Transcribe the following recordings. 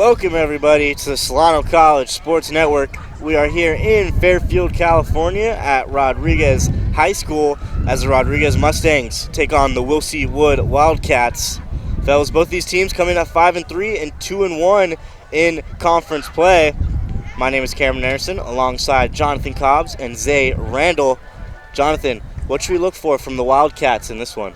Welcome, everybody, to the Solano College Sports Network. We are here in Fairfield, California at Rodriguez High School as the Rodriguez Mustangs take on the Wilsey Wood Wildcats. Fellas, both these teams coming at 5-3 and 2-1 in conference play. My name is Cameron Anderson alongside Jonathan Cobbs and Zay Randall. Jonathan, what should we look for from the Wildcats in this one?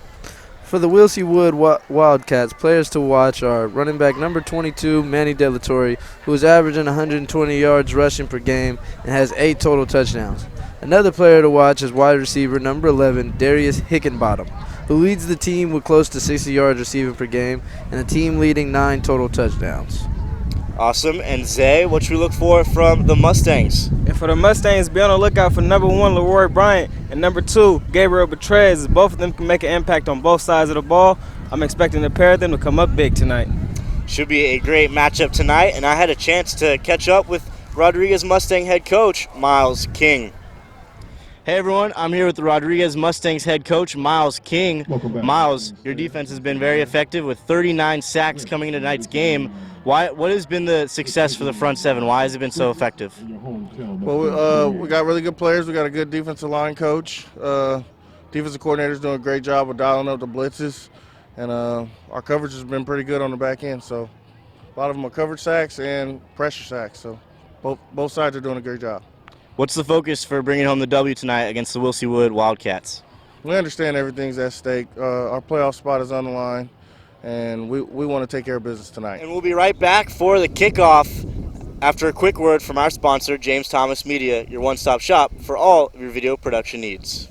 For the Wilsey Wood Wildcats, players to watch are running back number 22, Manny Delatorre, who is averaging 120 yards rushing per game and has 8 total touchdowns. Another player to watch is wide receiver number 11, Darius Hickenbottom, who leads the team with close to 60 yards receiving per game and a team-leading 9 total touchdowns. Awesome. And Zay, what should we look for from the Mustangs? And for the Mustangs, be on the lookout for number 1, Leroy Bryant, and number 2, Gabriel Betrez. Both of them can make an impact on both sides of the ball. I'm expecting a pair of them to come up big tonight. Should be a great matchup tonight, and I had a chance to catch up with Rodriguez Mustang head coach Miles King. Hey everyone, I'm here with the Rodriguez Mustangs head coach Miles King. Miles, your defense has been very effective with 39 sacks coming into tonight's game. What has been the success for the front seven? Why has it been so effective? Well, we got really good players. We got a good defensive line coach. Defensive coordinator's doing a great job of dialing up the blitzes, and our coverage has been pretty good on the back end. So a lot of them are coverage sacks and pressure sacks. So both sides are doing a great job. What's the focus for bringing home the W tonight against the Wilsey Wood Wildcats? We understand everything's at stake. Our playoff spot is on the line, and we want to take care of business tonight. And we'll be right back for the kickoff after a quick word from our sponsor, James Thomas Media, your one-stop shop for all of your video production needs.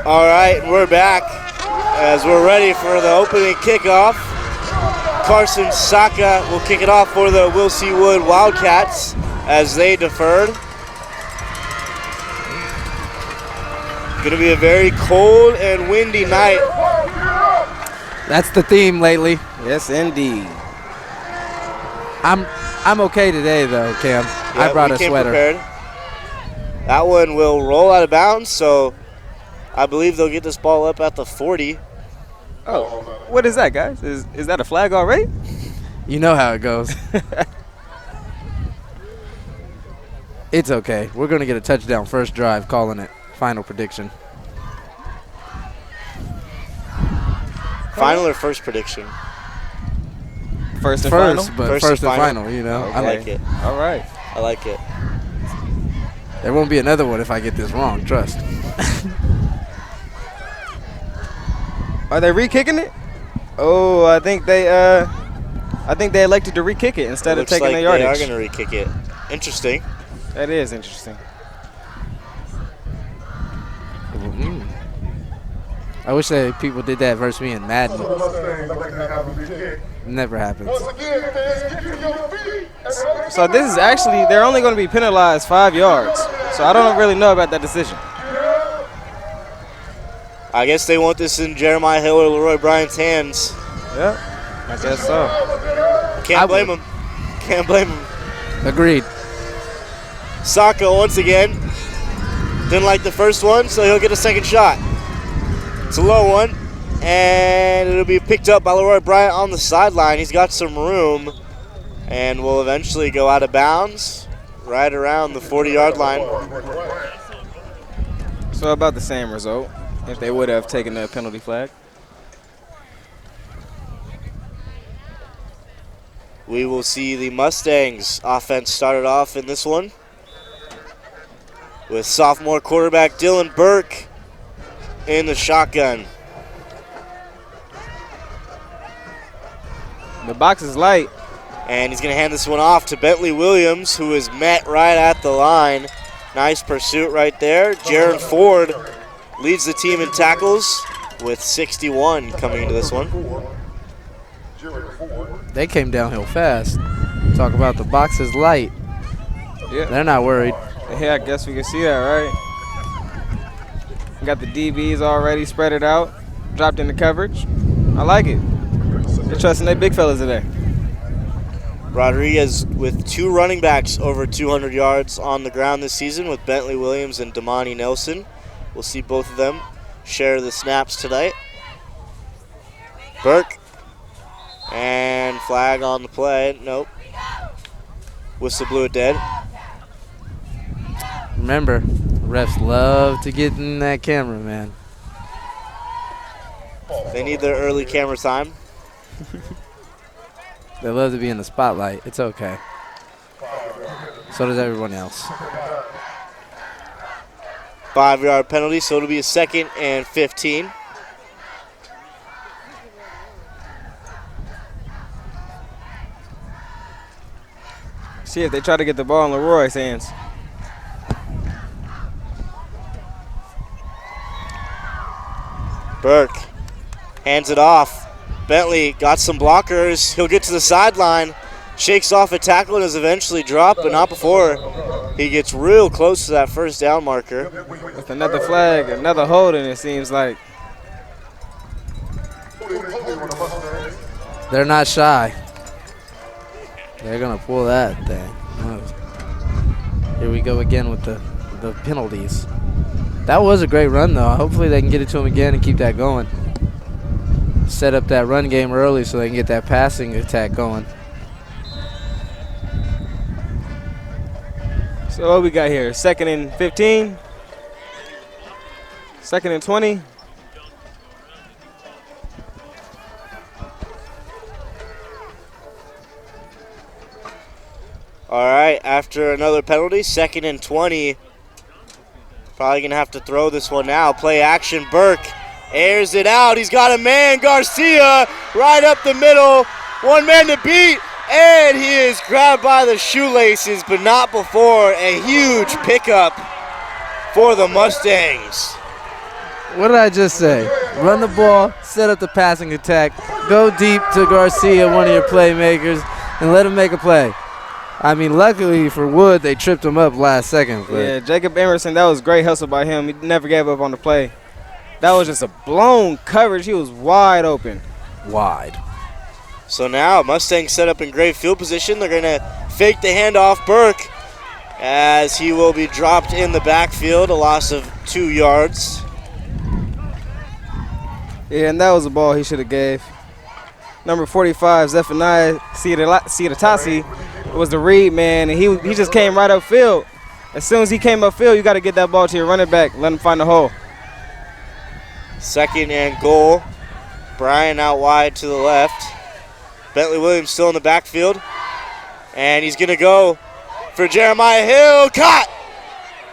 All right, we're back as we're ready for the opening kickoff. Carson Saka will kick it off for the Wilsey Wood Wildcats as they deferred. Going to be a very cold and windy night. That's the theme lately. Yes, indeed. I'm okay today, though, Cam. Yeah, I brought a came sweater. Prepared. That one will roll out of bounds, so I believe they'll get this ball up at the 40. Oh, what is that, guys? Is that a flag already? You know how it goes. It's okay. We're going to get a touchdown first drive, calling it. Final prediction. Final or first prediction? First and First, final? but first and final, you know. I like it. All right. I like it. There won't be another one if I get this wrong, trust. Are they re-kicking it? Oh, I think they elected to re-kick it instead of taking the yardage. They are going to re-kick it. Interesting. That is interesting. I wish that people did that versus me in Madden. Never happens. So this is actually, they're only going to be penalized 5 yards. So I don't really know about that decision. I guess they want this in Jeremiah Hill or Leroy Bryant's hands. Yeah, I guess so. Can't blame them. Can't blame them. Agreed. Saka once again. Didn't like the first one, so he'll get a second shot. It's a low one, and it'll be picked up by Leroy Bryant on the sideline. He's got some room, and will eventually go out of bounds right around the 40-yard line. So about the same result if they would have taken the penalty flag. We will see the Mustangs offense started off in this one with sophomore quarterback Dylan Burke in the shotgun. The box is light. And he's going to hand this one off to Bentley Williams, who is met right at the line. Nice pursuit right there. Jaron Ford leads the team in tackles with 61 coming into this one. They came downhill fast. Talk about the box is light. Yeah. They're not worried. Yeah, I guess we can see that, right? We got the DBs already spread it out, dropped into coverage. I like it. They're trusting their big fellas today. Rodriguez with 2 running backs over 200 yards on the ground this season with Bentley Williams and Damani Nelson. We'll see both of them share the snaps tonight. Burke. And flag on the play. Nope. Whistle blew it dead. Remember, refs love to get in that camera, man. They need their early camera time. They love to be in the spotlight. It's okay. So does everyone else. 5-yard penalty, so it'll be a 2nd and 15. See if they try to get the ball in Leroy's hands. Burke hands it off. Bentley got some blockers. He'll get to the sideline, shakes off a tackle and is eventually dropped, but not before he gets real close to that first down marker. With another flag, another holding, it seems like. They're not shy. They're going to pull that thing. Here we go again with the penalties. That was a great run, though. Hopefully they can get it to him again and keep that going. Set up that run game early so they can get that passing attack going. So what we got here? 2nd and 15? 2nd and 20? All right, after another penalty, 2nd and 20. Probably going to have to throw this one now. Play action, Burke airs it out. He's got a man, Garcia, right up the middle. One man to beat, and he is grabbed by the shoelaces, but not before. A huge pickup for the Mustangs. What did I just say? Run the ball, set up the passing attack, go deep to Garcia, one of your playmakers, and let him make a play. I mean, luckily for Wood, they tripped him up last second. But Yeah, Jacob Emerson, that was great hustle by him. He never gave up on the play. That was just a blown coverage. He was wide open. wide. So now Mustangs set up in great field position. They're going to fake the handoff. Burke, as he will be dropped in the backfield, a loss of 2 yards. Yeah, and that was a ball he should have gave. Number 45, Zephaniah Siatasi, was the read man, and he just came right upfield. As soon as he came upfield, you got to get that ball to your running back, let him find the hole. 2nd and goal. Bryan out wide to the left. Bentley Williams still in the backfield. And he's going to go for Jeremiah Hill. Caught!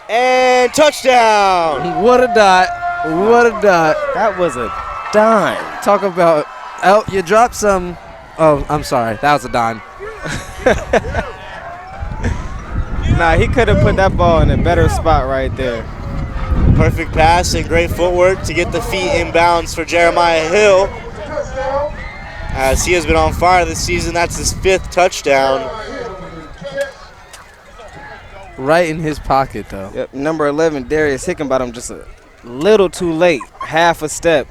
And touchdown! What a dot. What a dot. That was a dime. Talk about, oh, you dropped some. Oh, I'm sorry. That was a dime. Nah, he could have put that ball in a better spot right there. Perfect pass and great footwork to get the feet inbounds for Jeremiah Hill. As he has been on fire this season, that's his 5th touchdown. Right in his pocket, though. Yep, number 11, Darius Hickenbottom, just a little too late, half a step.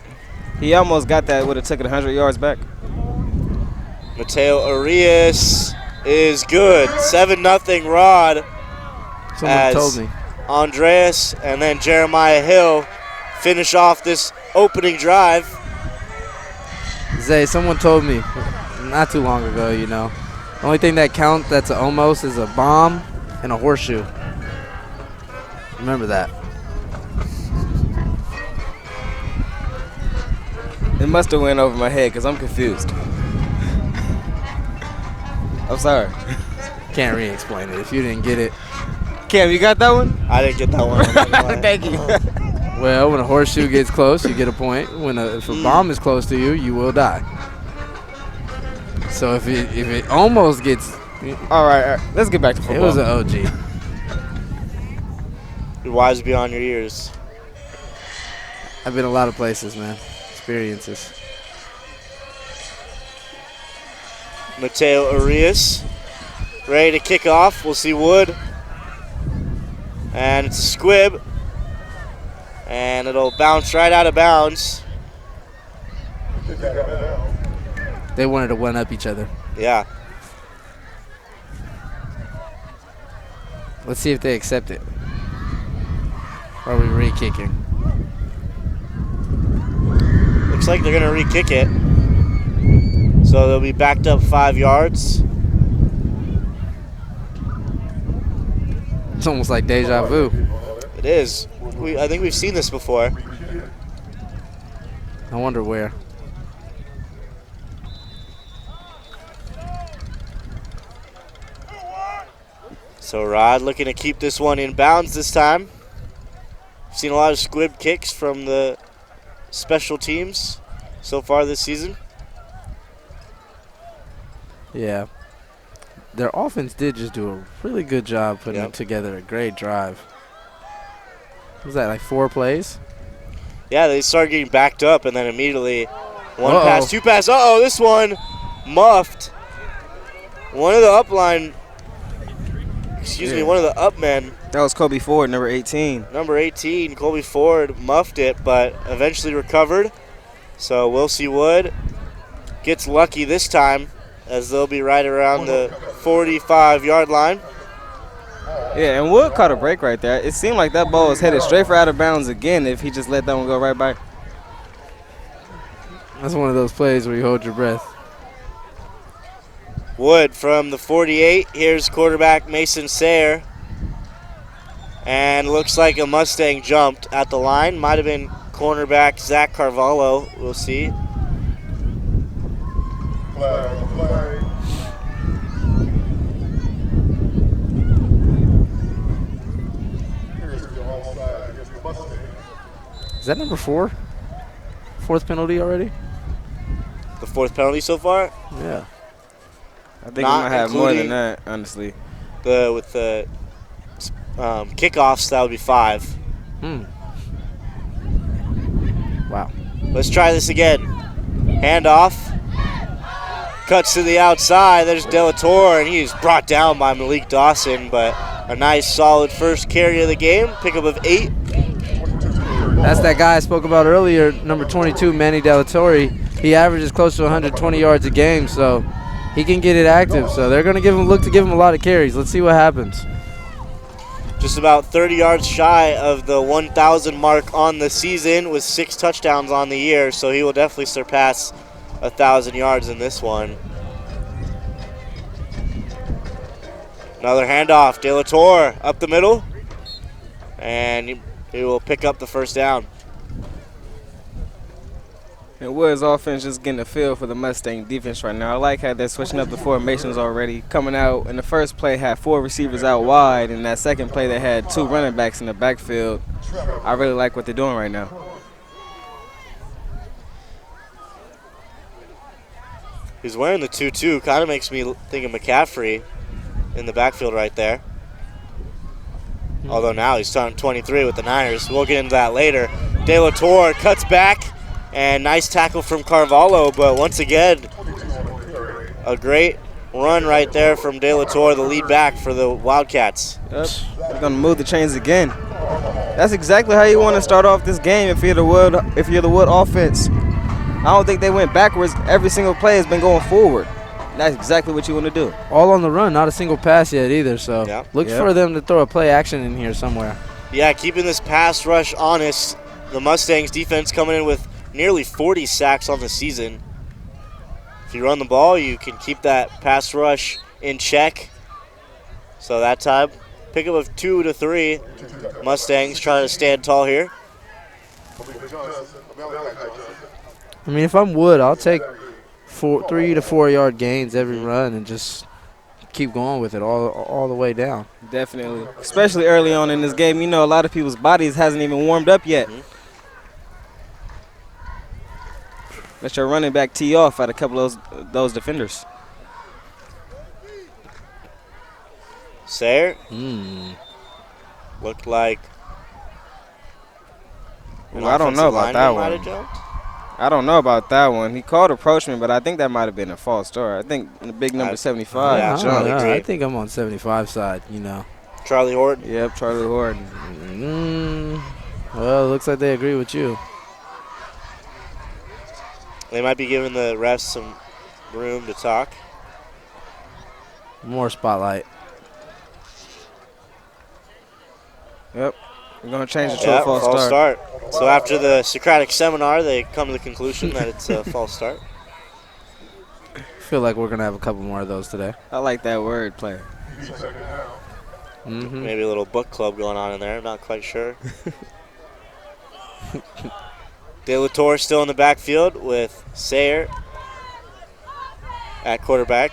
He almost got that, would have took it 100 yards back. Mateo Arias is good. 7-0 Rod. Someone told me. Andreas and then Jeremiah Hill finish off this opening drive. Zay, someone told me not too long ago, you know, the only thing that counts that's almost is a bomb and a horseshoe. Remember that. It must have went over my head because I'm confused. I'm sorry. Can't re-explain it if you didn't get it. Cam, you got that one? I didn't get that one. I'm not gonna lie. Thank you. Well, when a horseshoe gets close, you get a point. If a bomb is close to you, you will die. So if it almost gets, All right. Let's get back to football. it was an OG. You're wise beyond your years. I've been a lot of places, man. Experiences. Mateo Arias ready to kick off. We'll see Wood. And it's a squib. And it'll bounce right out of bounds. They wanted to one-up each other. Yeah. Let's see if they accept it. Or are we re-kicking? Looks like they're going to re-kick it. So they'll be backed up 5 yards. It's almost like deja vu. It is. I think we've seen this before. I wonder where. So Rod looking to keep this one in bounds this time. Seen a lot of squib kicks from the special teams so far this season. Yeah. Their offense did just do a really good job putting together a great drive. What was that, like 4 plays? Yeah, they started getting backed up and then immediately one pass, 2 pass. Uh-oh, this one muffed. One of the upline, one of the up men. That was Kobe Ford, number 18. Number 18, Colby Ford, muffed it, but eventually recovered. So Wilsey Wood gets lucky this time, as they'll be right around the 45-yard line. Yeah, and Wood caught a break right there. It seemed like that ball was headed straight for out of bounds again if he just let that one go right by. That's one of those plays where you hold your breath. Wood from the 48. Here's quarterback Mason Sayre. And looks like a Mustang jumped at the line. Might have been cornerback Zach Carvalho. We'll see. Flag. Is that number 4? 4th penalty already? The 4th penalty so far? Yeah. I think we might have more than that, honestly. With the kickoffs, that would be 5. Wow. Let's try this again. Handoff. Cuts to the outside. There's Delator, and he's brought down by Malik Dawson, but a nice, solid first carry of the game. Pickup of 8. That's that guy I spoke about earlier, number 22, Manny Delatorre. He averages close to 120 yards a game, so he can get it active. So they're going to look to give him a lot of carries. Let's see what happens. Just about 30 yards shy of the 1,000 mark on the season with 6 touchdowns on the year, so he will definitely surpass 1,000 yards in this one. Another handoff. Delator up the middle, and he will pick up the first down. And Wood's offense just getting a feel for the Mustang defense right now. I like how they're switching up the formations already. Coming out in the first play had 4 receivers out wide, and that second play they had 2 running backs in the backfield. I really like what they're doing right now. He's wearing the 2-2. Kind of makes me think of McCaffrey in the backfield right there. Although now he's starting 23 with the Niners. We'll get into that later. Delator cuts back, and nice tackle from Carvalho, but once again, a great run right there from Delator, the lead back for the Wildcats. Yep. They're going to move the chains again. That's exactly how you want to start off this game if you're the Wood offense. I don't think they went backwards. Every single play has been going forward. That's exactly what you want to do. All on the run, not a single pass yet either, so look for them to throw a play action in here somewhere. Yeah, keeping this pass rush honest. The Mustangs defense coming in with nearly 40 sacks on the season. If you run the ball, you can keep that pass rush in check. So that time, pickup of 2 to 3. Mustangs trying to stand tall here. I mean, if I'm Wood, I'll take 3 to 4 yard gains every run and just keep going with it all the way down. Definitely. Especially early on in this game. You know, a lot of people's bodies hasn't even warmed up yet. Let your running back tee off at a couple of those defenders. Sayre. Looked like. Well, I don't know about that one. I don't know about that one. He called approachment, but I think that might have been a false start. I think the big number 75. Yeah, Charlie Green. I think I'm on 75 side, you know. Charlie Horton. Yep, Charlie Horton. Well, it looks like they agree with you. They might be giving the refs some room to talk. More spotlight. Yep. We're going to change it to a false start. So after the Socratic seminar, they come to the conclusion that it's a false start. I feel like we're going to have a couple more of those today. I like that word play. Maybe a little book club going on in there. I'm not quite sure. De La Torre still in the backfield with Sayre at quarterback.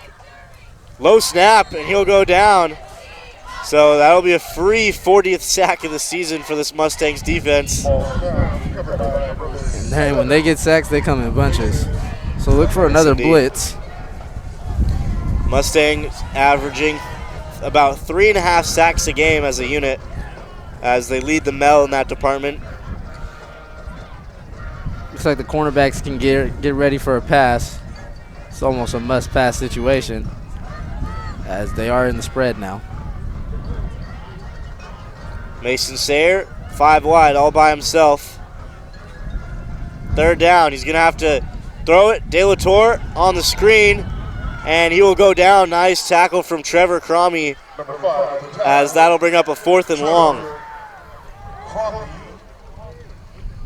Low snap, and he'll go down. So that'll be a free 40th sack of the season for this Mustangs defense. And then when they get sacks, they come in bunches. So look for another blitz. Mustangs averaging about 3.5 sacks a game as a unit as they lead the Mel in that department. Looks like the cornerbacks can get ready for a pass. It's almost a must-pass situation as they are in the spread now. Mason Sayre, 5 wide, all by himself. Third down, he's going to have to throw it. De La Torre on the screen, and he will go down. Nice tackle from Trevor Cromie as that'll bring up a 4th and long.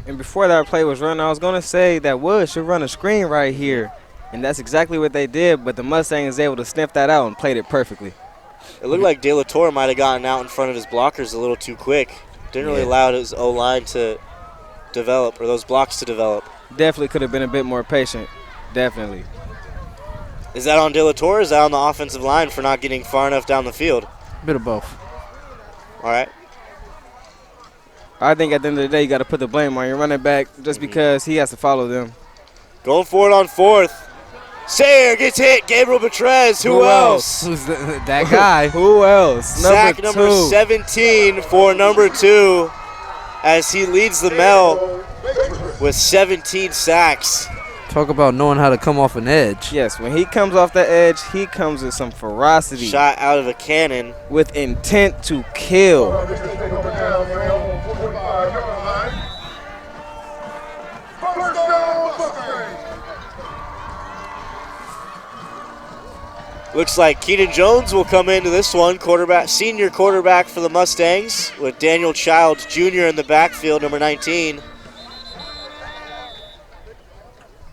And before that play was run, I was going to say that Wood should run a screen right here. And that's exactly what they did, but the Mustang is able to sniff that out and played it perfectly. It looked like De La Torre might have gotten out in front of his blockers a little too quick. Didn't really allow his O-line to develop, or those blocks to develop. Definitely could have been a bit more patient. Definitely. Is that on De La Torre, or is that on the offensive line for not getting far enough down the field? A bit of both. All right. I think at the end of the day, you got to put the blame on your running back just because he has to follow them. Going for it on 4th. Sayre gets hit. Gabriel Betrez. Who else? Who's that guy? Who else? Sack number 17 for number 2 as he leads the Mel with 17 sacks. Talk about knowing how to come off an edge. Yes, when he comes off the edge, he comes with some ferocity. Shot out of a cannon. With intent to kill. Looks like Keenan Jones will come into this one, senior quarterback for the Mustangs, with Daniel Childs Jr. in the backfield, number 19.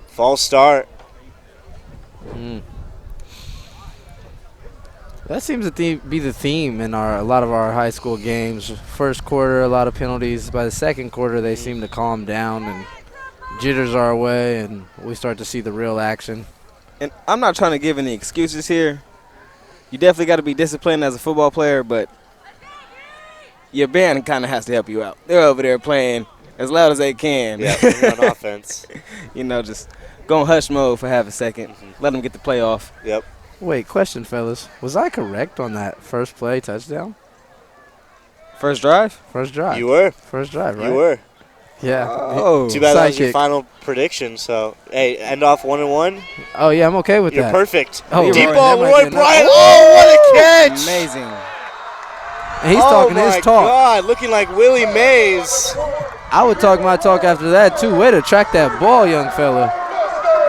False start. That seems to be the theme in a lot of our high school games. First quarter, a lot of penalties. By the second quarter, they seem to calm down and jitters our way, and we start to see the real action. And I'm not trying to give any excuses here. You definitely got to be disciplined as a football player, but your band kind of has to help you out. They're over there playing as loud as they can. Yeah, on offense. You know, just go in hush mode for half a second. Let them get the play off. Yep. Wait, question, fellas. Was I correct on that first play touchdown? First drive? First drive. You were. First drive, right? You were. Yeah. Oh. Too bad that was your Sidekick. final prediction. So, hey, end off 1-1. Oh, yeah, I'm okay with You're that. perfect. Oh, Deep right, ball, that might Roy be enough. Bryant. Oh, what a catch. Amazing. And he's talking his talk. Oh, my God. Looking like Willie Mays. I would talk my talk after that, too. Way to track that ball, young fella.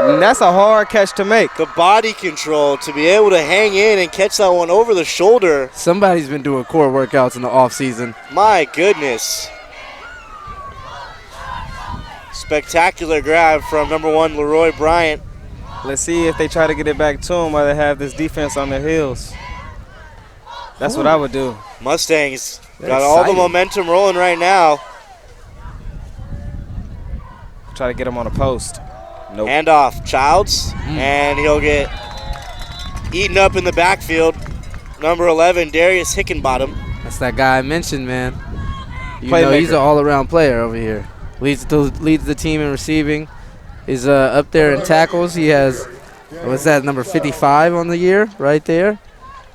And that's a hard catch to make. The body control to be able to hang in and catch that one over the shoulder. Somebody's been doing core workouts in the offseason. My goodness. Spectacular grab from number 1, Leroy Bryant. Let's see if they try to get it back to him while they have this defense on their heels. That's what I would do. Mustangs They're got all the excited. momentum rolling right now. Try to get him on a post. Nope. Handoff, Childs, and he'll get eaten up in the backfield. Number 11, Darius Hickenbottom. That's that guy I mentioned, man. You know, Playmaker. he's an all-around player over here. Leads the team in receiving. He's up there in tackles. He has, what's that, number 55 on the year right there?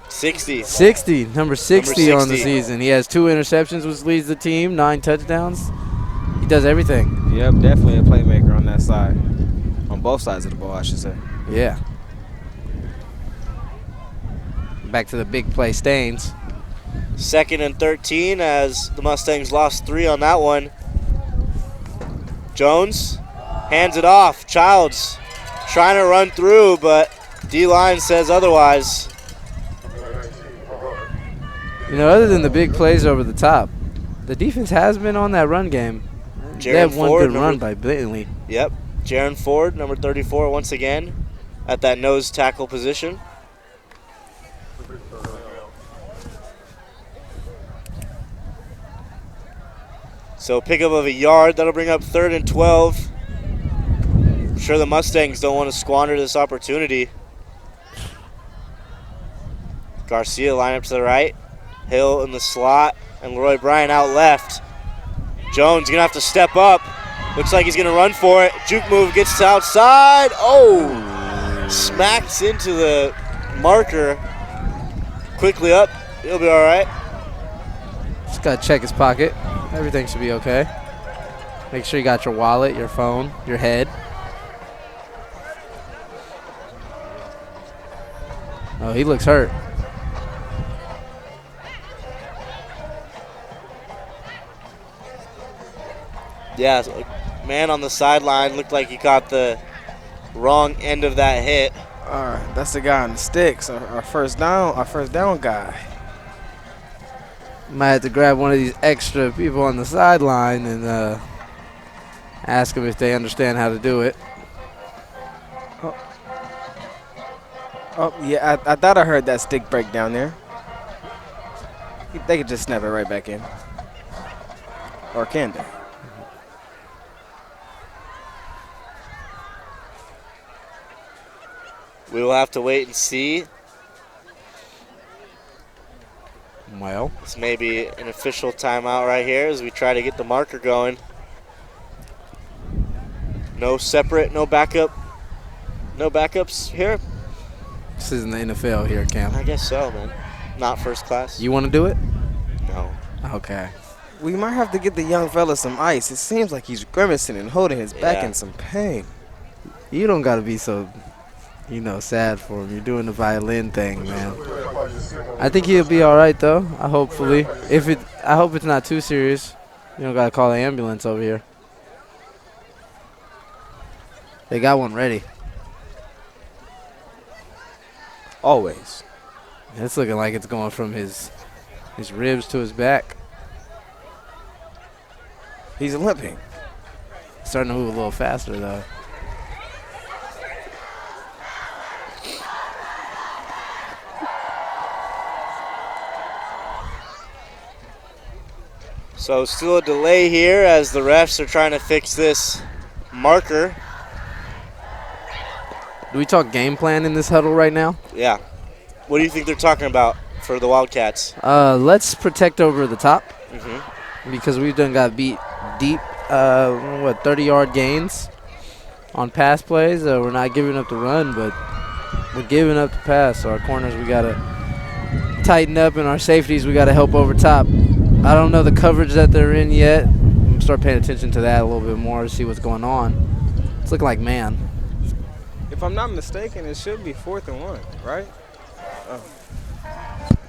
60. 60, number 60 on the 60. season. He has 2 interceptions, which leads the team, 9 touchdowns. He does everything. Yep, definitely a playmaker on that side. On both sides of the ball, I should say. Yeah. Back to the big play Staines. 2nd and 13 as the Mustangs lost 3 on that one. Jones hands it off. Childs trying to run through, but D-line says otherwise. You know, other than the big plays over the top, the defense has been on that run game. They have one good run by Bentley. Yep. Jaron Ford, number 34, once again at that nose tackle position. So pickup of a yard. That'll bring up 3rd and 12. I'm sure the Mustangs don't want to squander this opportunity. Garcia line up to the right. Hill in the slot. And Leroy Bryant out left. Jones going to have to step up. Looks like he's going to run for it. Juke move gets to outside. Oh! Smacks into the marker. Quickly up. He'll be all right. Just got to check his pocket. Everything should be okay. Make sure you got your wallet, your phone, your head. Oh, he looks hurt. Yeah, so man on the sideline looked like he caught the wrong end of that hit. All right, that's the guy on the sticks. Our first down guy. Might have to grab one of these extra people on the sideline and ask them if they understand how to do it. Oh, yeah, I thought I heard that stick break down there. They could just snap it right back in. Or can they? We will have to wait and see. Well, This may be an official timeout right here as we try to get the marker going. No separate, no backup, no backups here? this isn't the NFL here, Cam. I guess so, man. Not first class. You want to do it? No. Okay. We might have to get the young fella some ice. It seems like he's grimacing and holding his back Yeah. in some pain. You don't got to be so, sad for him. You're doing the violin thing, man. I think he'll be all right, though. I hope it's not too serious. You don't got to call the ambulance over here. They got one ready. Always. It's looking like it's going from his ribs to his back. He's limping. Starting to move a little faster, though. So still a delay here as the refs are trying to fix this marker. Do we talk game plan in this huddle right now? Yeah. What do you think they're talking about for the Wildcats? Let's protect over the top Mm-hmm. because we've done got beat deep, 30-yard gains on pass plays. We're not giving up the run, but we're giving up the pass. So our corners, we got to tighten up, and our safeties, we got to help over top. I don't know the coverage that they're in yet. I'm going to start paying attention to that a little bit more to see what's going on. It's looking like man. If I'm not mistaken, it should be 4th and 1, right? Oh.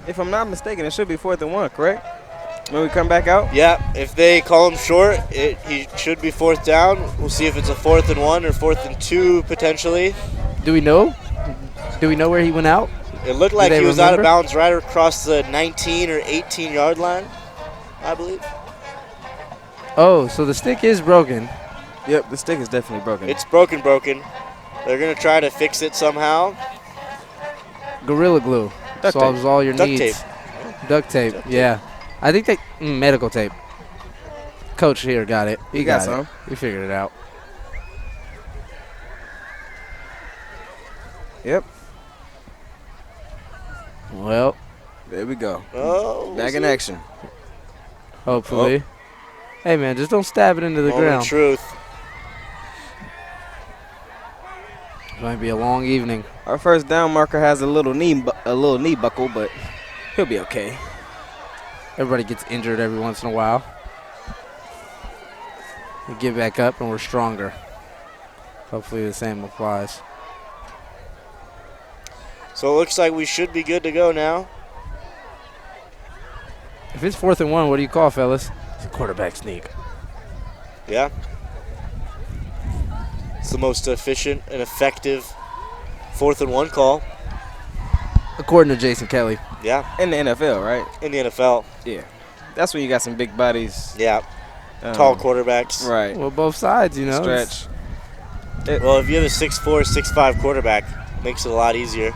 If I'm not mistaken, it should be 4th and 1, correct? When we come back out? Yeah, if they call him short, he should be 4th down. We'll see if it's a 4th and 1 or 4th and 2 potentially. Do we know? Do we know where he went out? It looked like they he was out of remember? bounds right across the 19 or 18-yard line, I believe. Oh, so the stick is broken. Yep, the stick is definitely broken. It's broken. They're going to try to fix it somehow. Gorilla glue Duct solves tape. all your Duct needs. tape. Duct tape, yeah. I think they medical tape. Coach here got it. He got got some. it. He figured it out. Yep. Well, There we go. Oh, Back in action. Hopefully. Hey, man, just don't stab it into the Moment of ground. truth. It might be a long evening. Our first down marker has a little knee buckle, but he'll be okay. Everybody gets injured every once in a while. We get back up and we're stronger. Hopefully the same applies. So it looks like we should be good to go now. If it's 4th and 1, what do you call, fellas? It's a quarterback sneak. Yeah. It's the most efficient and effective 4th and 1 call. According to Jason Kelly. Yeah, In the NFL, right? in the NFL. Yeah. That's when you got some big bodies. Yeah, tall quarterbacks. Right. Well, both sides, you know. Stretch. Well, if you have a 6'4", 6'5" quarterback, it makes it a lot easier.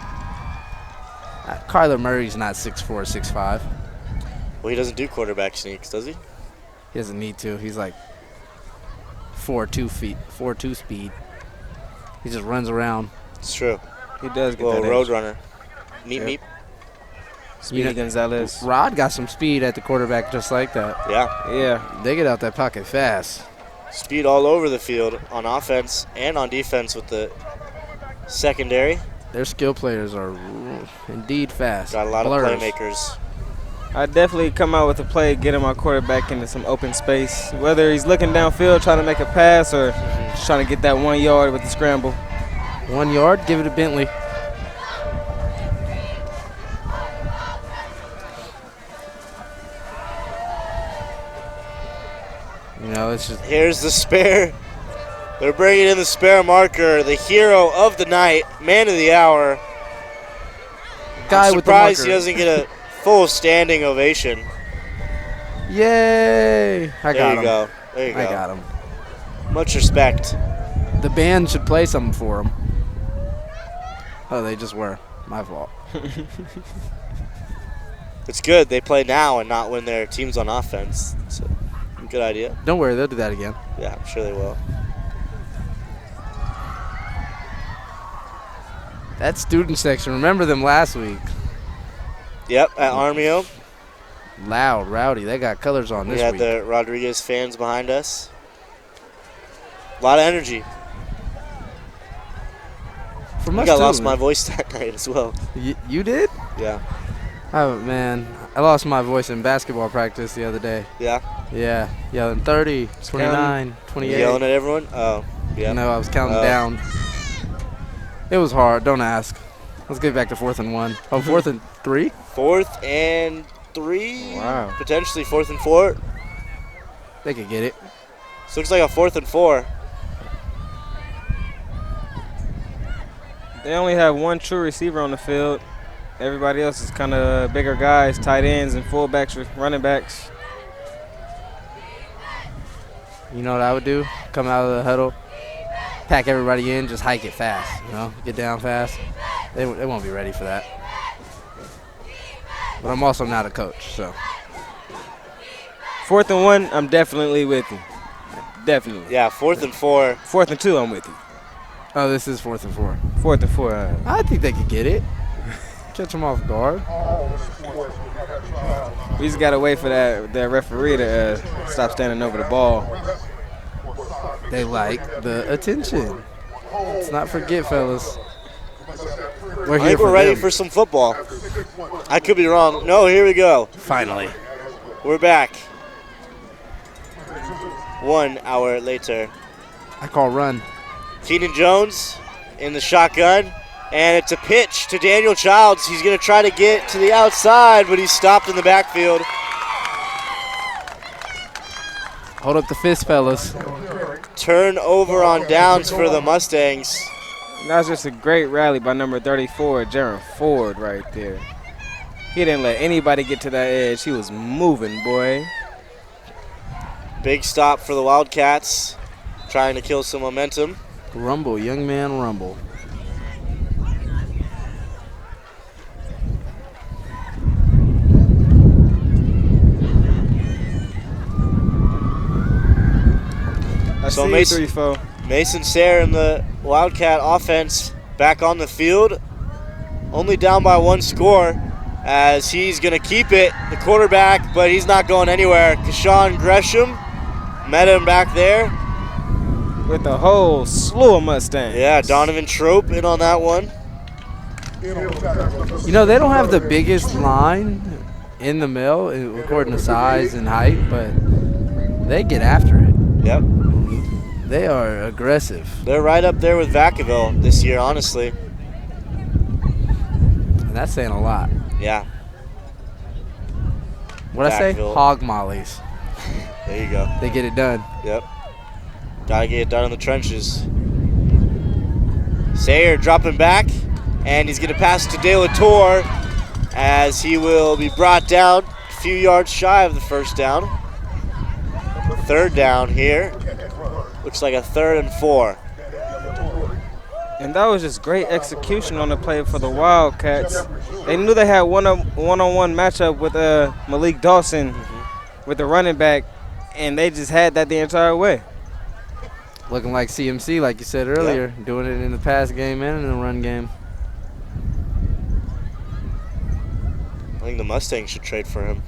Kyler Murray's not 6'4", 6'5". Well, he doesn't do quarterback sneaks, does he? He doesn't need to. He's like 4.2 speed. He just runs around. It's true. He does get Little that road edge. runner. Meep, Yep. meep. Speedy Gonzalez. Rod got some speed at the quarterback just like that. Yeah. Yeah. They get out that pocket fast. Speed all over the field on offense and on defense with the secondary. Their skill players are indeed fast. Got a lot Blurs. of playmakers. I definitely come out with a play, getting my quarterback into some open space. Whether he's looking downfield trying to make a pass or just trying to get that 1 yard with the scramble. 1 yard, give it to Bentley. You know, it's just Here's the spare. They're bringing in the spare marker, the hero of the night, man of the hour. guy I'm with the surprised marker. he doesn't get a full standing ovation. Yay! I got There you him. go. There you I go. got him. Much respect. The band should play something for him. Oh, they just were. My fault. It's good. They play now and not when their team's on offense. It's a good idea. Don't worry, they'll do that again. Yeah, I'm sure they will. That student section, remember them last week. Yep, at Armio. Loud, rowdy. They got colors on We this had week. the Rodriguez fans behind us. A lot of energy. From I us got too, lost man. my voice that night as well. You did? Yeah. Oh, man. I lost my voice in basketball practice the other day. Yeah? Yeah. Yelling 30, 29, 28. Yelling at everyone? Oh, yeah. No, I was counting Oh. down. It was hard. Don't ask. Let's get back to 4th and 1. Oh, 4th and 3? 4th and 3. Wow. Potentially 4th and 4. They could get it. This looks like a 4th and 4. They only have one true receiver on the field. Everybody else is kind of bigger guys, tight ends and fullbacks, running backs. You know what I would do? Come out of the huddle, pack everybody in, just hike it fast. You know, get down fast. They won't be ready for that. But I'm also not a coach, so 4th and 1, I'm definitely with you. Definitely. Yeah, 4th and 4. 4th and 2, I'm with you. oh, this is 4th and 4. 4th and 4. I think they could get it. Catch them off guard. We just got to wait for that referee to stop standing over the ball. They like the attention. Let's not forget, fellas. We're I here think for we're ready them. for some football. I could be wrong. No, here we go. Finally. We're back. 1 hour later. I call run. Keenan Jones in the shotgun. And it's a pitch to Daniel Childs. He's going to try to get to the outside, but he's stopped in the backfield. Hold up the fist, fellas. Turnover on downs for the Mustangs. That was just a great rally by number 34, Jaron Ford, right there. He didn't let anybody get to that edge. He was moving, boy. Big stop for the Wildcats, trying to kill some momentum. Rumble, young man, rumble. So see Mason- 3-4. Mason Sayre and the Wildcat offense back on the field. Only down by 1 score. as he's going to keep it, the quarterback, but he's not going anywhere. Kashawn Gresham met him back there. With a whole slew of Mustangs. Yeah, Donovan Trope in on that one. You know, they don't have the biggest line in the mill, according to size and height, but they get after it. Yep. They are aggressive. They're right up there with Vacaville this year, honestly. And that's saying a lot. Yeah. What'd I say? Vacaville. Hog mollies. There you go. They get it done. Yep. Gotta get it done in the trenches. Sayer dropping back, and he's gonna pass to De La Torre as he will be brought down a few yards shy of the first down. Third down here. Looks like a 3rd and 4. And that was just great execution on the play for the Wildcats. They knew they had one-on-one matchup with Malik Dawson with the running back, and they just had that the entire way. Looking like CMC, like you said earlier, doing it in the pass game and in the run game. I think the Mustangs should trade for him.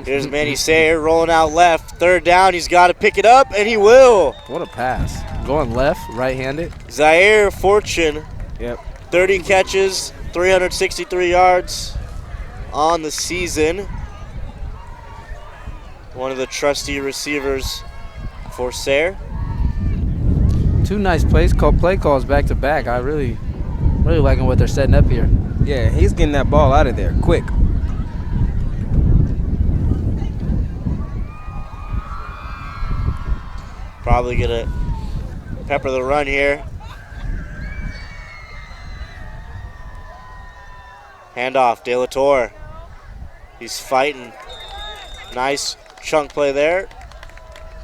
Here's Manny Sayer rolling out left. 3rd down, he's got to pick it up, and he will. What a pass. Going left, right-handed. Zaire Fortune, Yep. 30 catches, 363 yards on the season. One of the trusty receivers for Sayer. 2 nice play calls back to back. I really liking what they're setting up here. Yeah, he's getting that ball out of there quick. Probably gonna pepper the run here. Handoff, De La Torre. He's fighting. Nice chunk play there.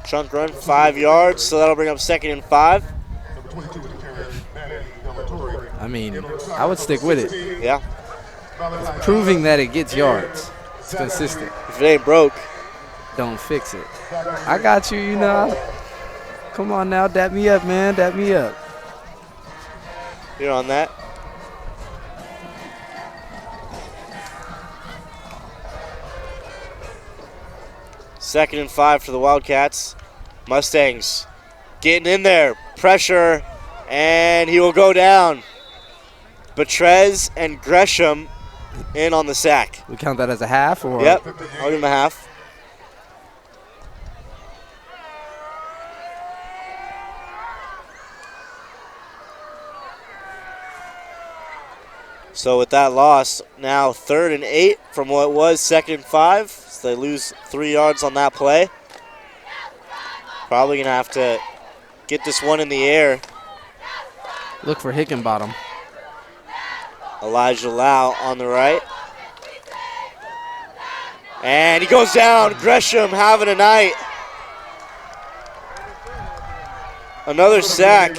Chunk run, 5 yards, so that'll bring up 2nd and 5. I mean, I would stick with it. Yeah, Proving that it gets yards. It's consistent. if it ain't broke. Don't fix it. I got you, you know. Come on now, dap me up, man. Dap me up. You're on that. Second and 5 for the Wildcats. Mustangs getting in there. Pressure, and he will go down. Betrez and Gresham in on the sack. We count that as a half, or? Yep, I'll give him a half. So with that loss, now 3rd and 8 from what was 2nd and 5. So they lose 3 yards on that play. Probably going to have to get this one in the air. Look for Hickenbottom. Elijah Lau on the right. And he goes down. Gresham having a night. Another sack.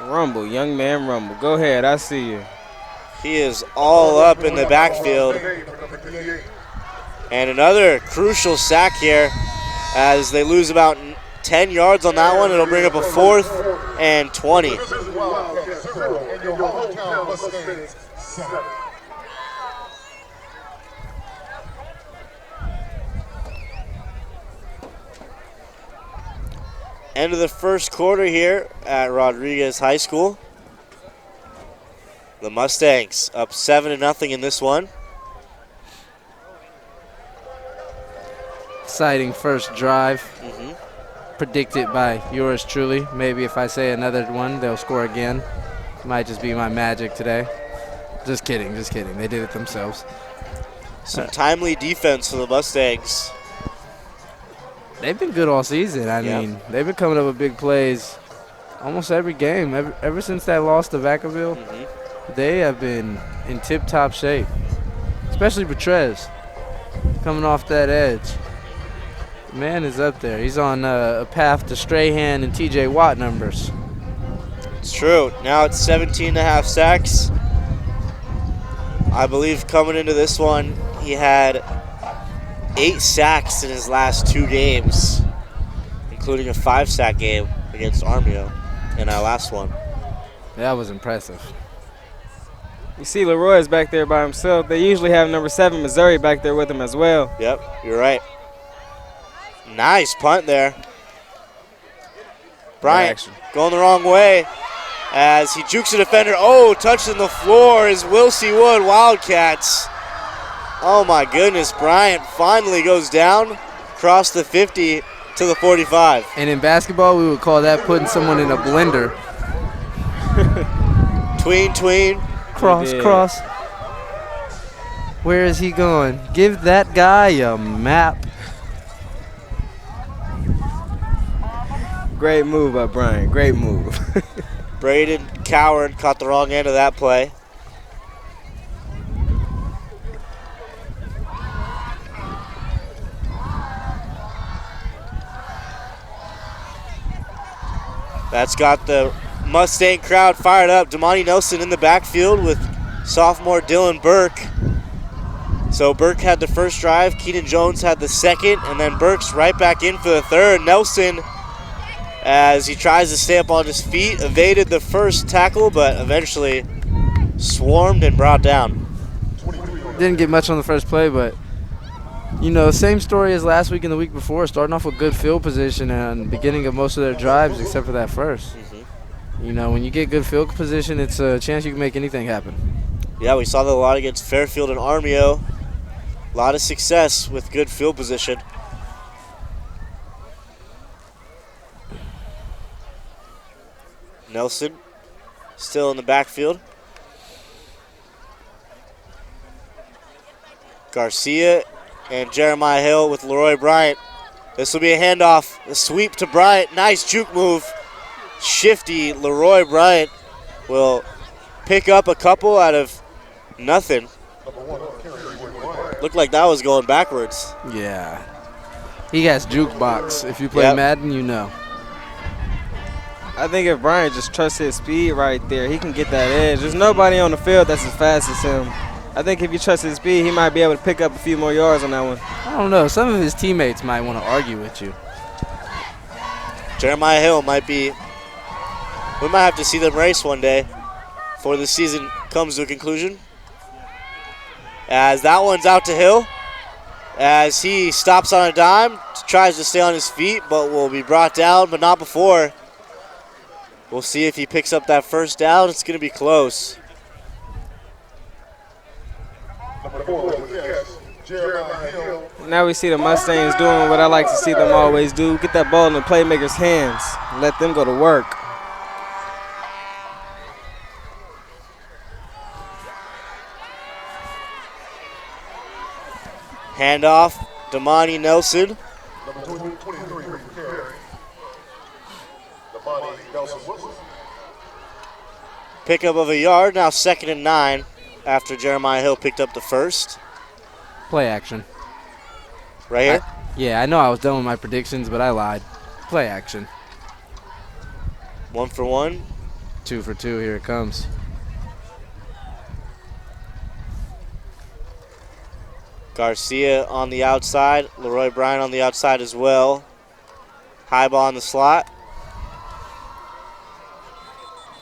Rumble, young man, rumble. Go ahead, I see you. He is all up in the backfield. And another crucial sack here as they lose about 10 yards on that one. It'll bring up a 4th and 20. End of the first quarter here at Rodriguez High School. The Mustangs up 7-0 in this one. Exciting first drive. Predicted by yours truly. Maybe if I say another one, they'll score again. Might just be my magic today. Just kidding, just kidding. They did it themselves. Some timely defense for the Mustangs. They've been good all season. I mean, they've been coming up with big plays almost every game. Ever since that loss to Vacaville, they have been in tip-top shape, especially Betrez coming off that edge. Man is up there. He's on a path to Strahan and TJ Watt numbers. It's true. Now it's 17.5 sacks. I believe coming into this one, he had 8 sacks in his last 2 games, including a 5-sack game against Armio in our last one. That was impressive. You see Leroy is back there by himself. They usually have number 7, Missouri, back there with him as well. Yep, you're right. Nice punt there. Bryant going the wrong way as he jukes a defender. Oh, touching the floor is Wilsey Wood Wildcats. Oh my goodness, Bryant finally goes down, across the 50 to the 45. And in basketball, we would call that putting someone in a blender. Tween. Cross. Where is he going? Give that guy a map. Great move by Bryant. Great move. Braden Coward caught the wrong end of that play. That's got the Mustang crowd fired up. Damani Nelson in the backfield with sophomore Dylan Burke. So Burke had the first drive, Keenan Jones had the second, and then Burke's right back in for the third. Nelson, as he tries to stay up on his feet, evaded the first tackle, but eventually swarmed and brought down. Didn't get much on the first play, but you know, same story as last week and the week before, starting off with good field position and beginning of most of their drives except for that first. You know, when you get good field position, it's a chance you can make anything happen. Yeah, we saw that a lot against Fairfield and Armio. A lot of success with good field position. Nelson still in the backfield. Garcia and Jeremiah Hill with Leroy Bryant. This will be a handoff. A sweep to Bryant. Nice juke move. Shifty Leroy Bryant will pick up a couple out of nothing. Looked like that was going backwards. Yeah. He has jukebox. If you play Madden, you know. I think if Bryant just trusts his speed right there, he can get that edge. There's nobody on the field that's as fast as him. I think if you trust his speed, he might be able to pick up a few more yards on that one. I don't know. Some of his teammates might want to argue with you. Jeremiah Hill might be, we might have to see them race one day before the season comes to a conclusion. As that one's out to Hill, as he stops on a dime, tries to stay on his feet, but will be brought down, but not before. We'll see if he picks up that first down. It's going to be close. Now we see the Mustangs doing what I like to see them always do. Get that ball in the playmaker's hands. Let them go to work. Handoff, Damani Nelson. Pickup of a yard, now 2nd and 9 after Jeremiah Hill picked up the first. Play action. Right here? Yeah, I know I was done with my predictions, but I lied. Play action. 1 for 1. 2 for 2, here it comes. Garcia on the outside, Leroy Bryant on the outside as well. High ball in the slot.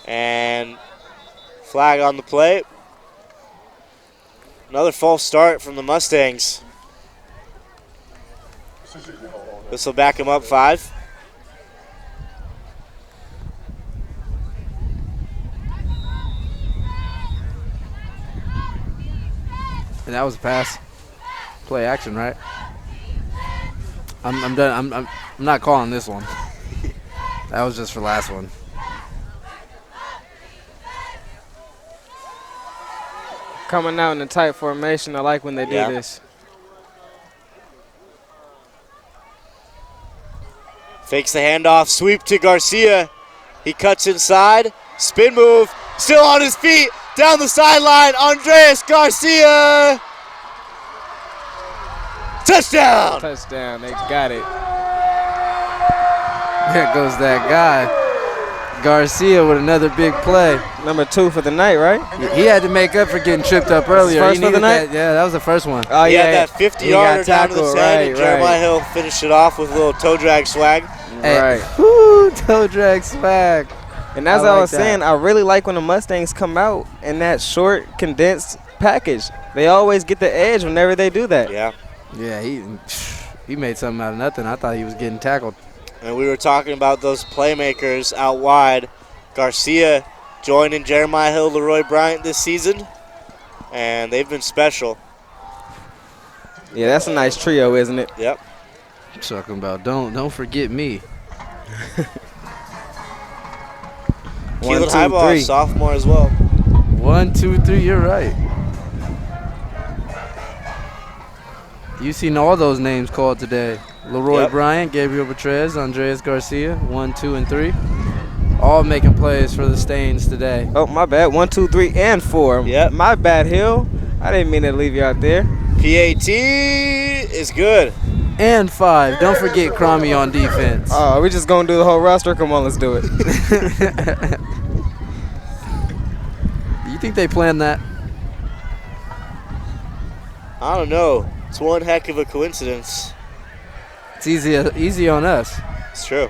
And flag on the play. Another false start from the Mustangs. This will back him up 5. And that was a pass. Play action, right? I'm done. I'm not calling this one. That was just for last one. Coming out in a tight formation, I like when they do this. Fakes the handoff, sweep to Garcia. He cuts inside, spin move, still on his feet, down the sideline, Andres Garcia. Touchdown! Touchdown, they got it. There goes that guy. Garcia with another big play. Number 2 for the night, right? He had to make up for getting tripped up earlier. First for the night? Yeah, that was the first one. Oh, He yeah. had that 50-yarder down to the side, and Jeremiah Hill finished it off with a little toe drag swag. Hey, woo, toe drag swag. And as I I like was that. saying, I really like when the Mustangs come out in that short, condensed package. They always get the edge whenever they do that. Yeah. Yeah, he made something out of nothing. I thought he was getting tackled. And we were talking about those playmakers out wide. Garcia joining Jeremiah Hill, Leroy Bryant this season, and they've been special. Yeah, that's a nice trio, isn't it? Yep. Talking about don't forget me. Keelan 1, 2, Highball, 3. sophomore as well. 1, 2, 3. You're right. You've seen all those names called today. Leroy Yep. Bryant, Gabriel Betrez, Andreas Garcia, 1, 2, and 3. All making plays for the Stains today. Oh, my bad. 1, 2, 3, and 4. Yep. My bad, Hill. I didn't mean to leave you out there. PAT is good. And 5. Don't forget Cromie on defense. Oh, we just going to do the whole roster? Come on, let's do it. You think they planned that? I don't know. It's one heck of a coincidence. It's easy on us. It's true.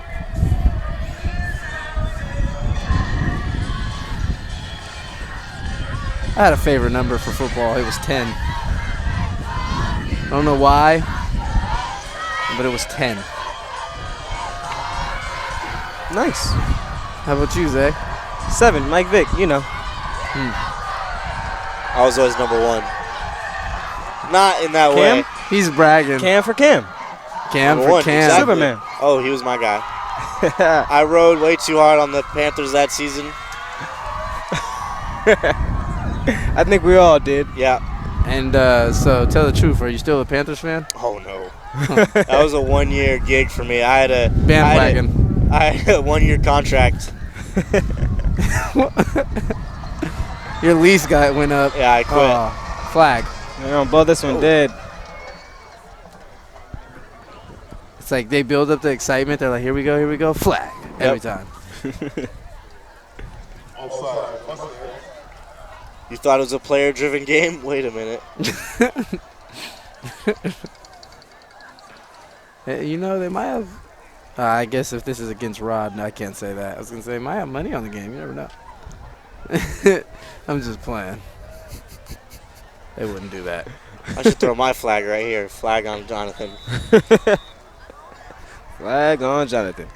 I had a favorite number for football. It was 10. I don't know why, but it was 10. Nice. How about you, Zay? 7, Mike Vick, you know. I was always number 1. Not in that Cam? way. He's bragging. Cam for Cam. Cam Number for one, Cam. exactly. Superman. Oh, he was my guy. I rode way too hard on the Panthers that season. I think we all did. Yeah. And so, tell the truth. Are you still a Panthers fan? Oh, no. That was a one-year gig for me. I had a Bandwagon. I had a one-year contract. Your lease went up. Yeah, I quit. Oh, flag. We're going to blow this one dead. It's like they build up the excitement. They're like, here we go, flag. Every time. You thought it was a player-driven game? Wait a minute. You know, they might have. I guess if this is against Rod, I can't say that. I was going to say, might have money on the game. You never know. I'm just playing. They wouldn't do that. I should throw my flag right here. Flag on Jonathan. Flag on Jonathan.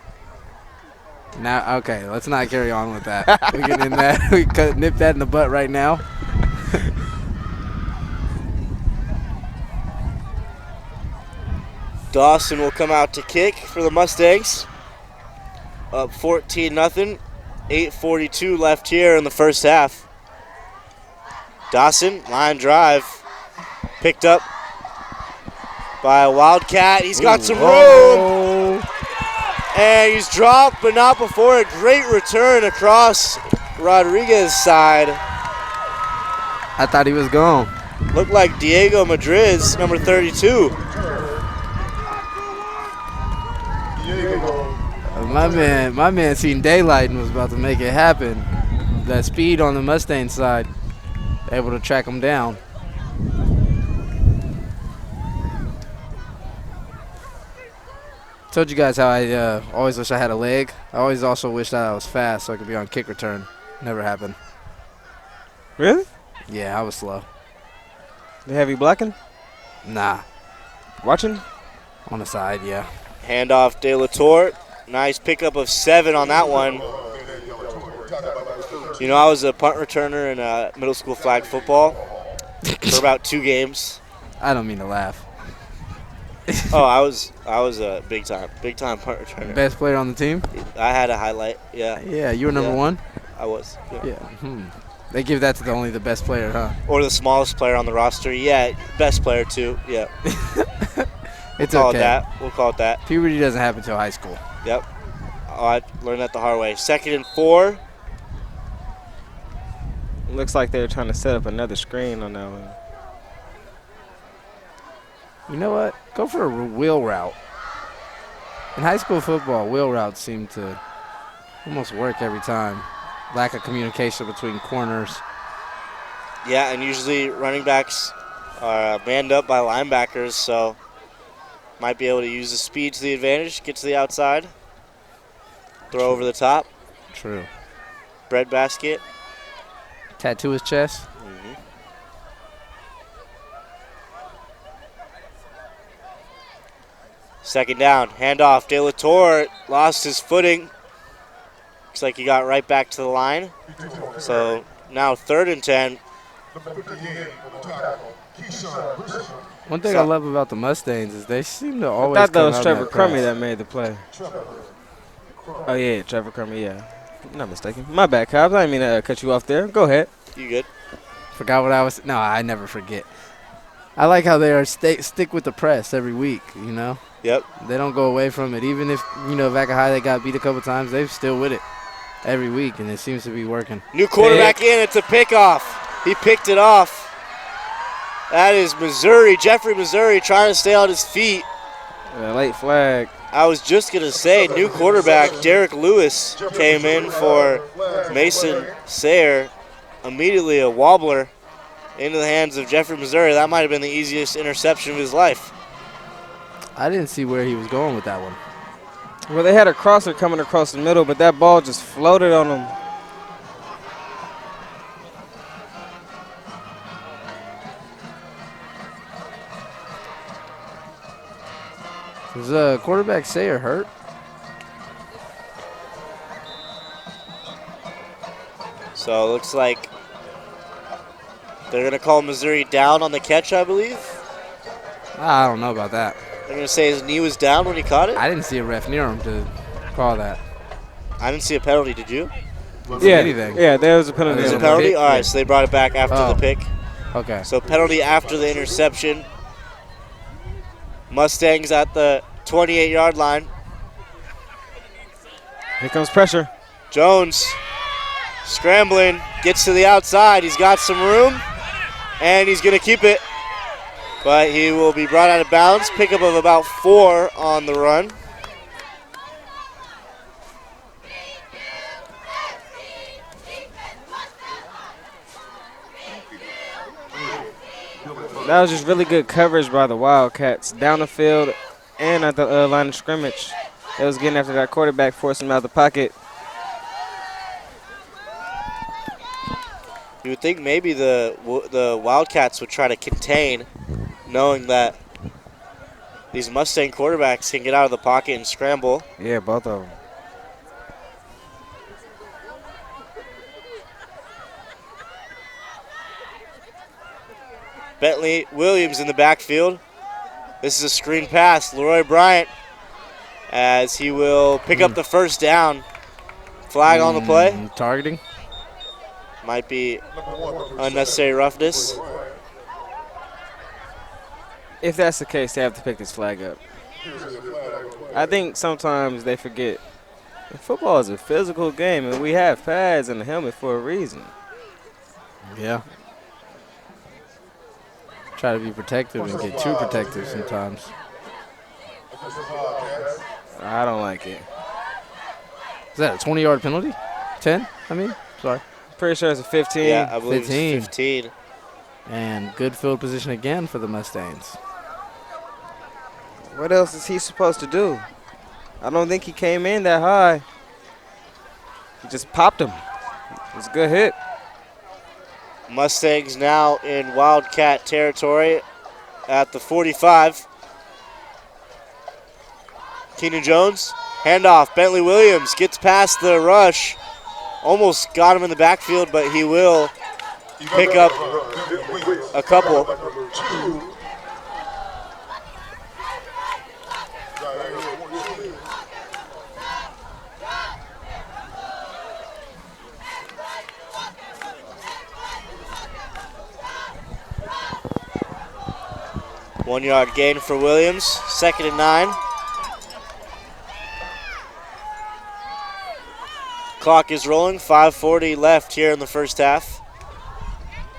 Now, okay, let's not carry on with that. We get in that. We nip that in the butt right now. Dawson will come out to kick for the Mustangs. Up 14-0. 8:42 left here in the first half. Dawson, line drive. Picked up by a Wildcat. He's got some room. And he's dropped, but not before a great return across Rodriguez's side. I thought he was gone. Looked like Diego Madriz, number 32. My man seen daylight and was about to make it happen. That speed on the Mustang side, able to track him down. Told you guys how I always wish I had a leg. I always also wish that I was fast so I could be on kick return. Never happened. Really? Yeah, I was slow. They have you blocking? Nah, Watching? on the side, yeah. Handoff De La Torre. Nice pickup of 7 on that one. You know, I was a punt returner in middle school flag football for about 2 games. I don't mean to laugh. Oh, I was a big time punt returner. Best player on the team? I had a highlight. Yeah, Yeah, you were number Yeah. 1? I was. Yeah. Yeah. They give that to only the best player, huh? Or the smallest player on the roster. Yeah, best player too. Yeah. It's Call okay. it that. We'll call it that. Puberty doesn't happen until high school. Yep. Oh, I learned that the hard way. 2nd and 4. Looks like they're trying to set up another screen on that one. You know what? Go for a wheel route. In high school football, wheel routes seem to almost work every time. Lack of communication between corners. Yeah, and usually running backs are manned up by linebackers, so might be able to use the speed to the advantage, get to the outside, throw over the top. True. breadbasket. Tattoo his chest. Second down, handoff. De La Torre lost his footing. Looks like he got right back to the line. So now 3rd and 10. One thing I love about the Mustangs is they seem to always. I thought that come was out Trevor in that Crummy press. that made the play. Oh, yeah, Trevor Crummy, yeah. Not mistaken. My bad, Cobbs. I didn't mean to cut you off there. Go ahead. You good? Forgot what I was. No, I never forget. I like how they are stick with the press every week. You know. Yep. They don't go away from it. Even if Vaca High they got beat a couple times, they're still with it every week, and it seems to be working. New quarterback in. It's a pickoff. He picked it off. That is Missouri. Jeffrey Missouri trying to stay on his feet. Late flag. I was just going to say, new quarterback Derek Lewis came in for Mason Sayre. Immediately a wobbler into the hands of Jeffrey Missouri. That might have been the easiest interception of his life. I didn't see where he was going with that one. Well, they had a crosser coming across the middle, but that ball just floated on them. Was quarterback Sayre hurt? So it looks like they're going to call Missouri down on the catch, I believe. I don't know about that. They're going to say his knee was down when he caught it. I didn't see a ref near him to call that. I didn't see a penalty, did you? Yeah, anything. yeah, there was a penalty. There's a Yeah. penalty? All right, Yeah. so they brought it back after the pick. Okay. So penalty after the interception. Mustangs at the 28-yard line. Here comes pressure. Jones scrambling, gets to the outside. He's got some room, and he's going to keep it. But he will be brought out of bounds. Pickup of about 4 on the run. That was just really good coverage by the Wildcats. Down the field and at the line of scrimmage. They was getting after that quarterback, forcing him out of the pocket. You would think maybe the Wildcats would try to contain, knowing that these Mustang quarterbacks can get out of the pocket and scramble. Yeah, both of them. Bentley Williams in the backfield. This is a screen pass. Leroy Bryant as he will pick up the first down. Flag on the play. Targeting. Might be unnecessary roughness. If that's the case, they have to pick this flag up. I think sometimes they forget football is a physical game, and we have pads and a helmet for a reason. Yeah. Try to be protective and get too protective sometimes. I don't like it. Is that a 20-yard penalty? 10, I mean? Sorry. Pretty sure it's a 15. Yeah, I believe 15. it's 15. And good field position again for the Mustangs. What else is he supposed to do? I don't think he came in that high. He just popped him. It was a good hit. Mustangs now in Wildcat territory at the 45. Keenan Jones, handoff. Bentley Williams gets past the rush. Almost got him in the backfield, but he will pick up a couple. One yard gain for Williams. 2nd and 9. Clock is rolling. 5:40 left here in the first half.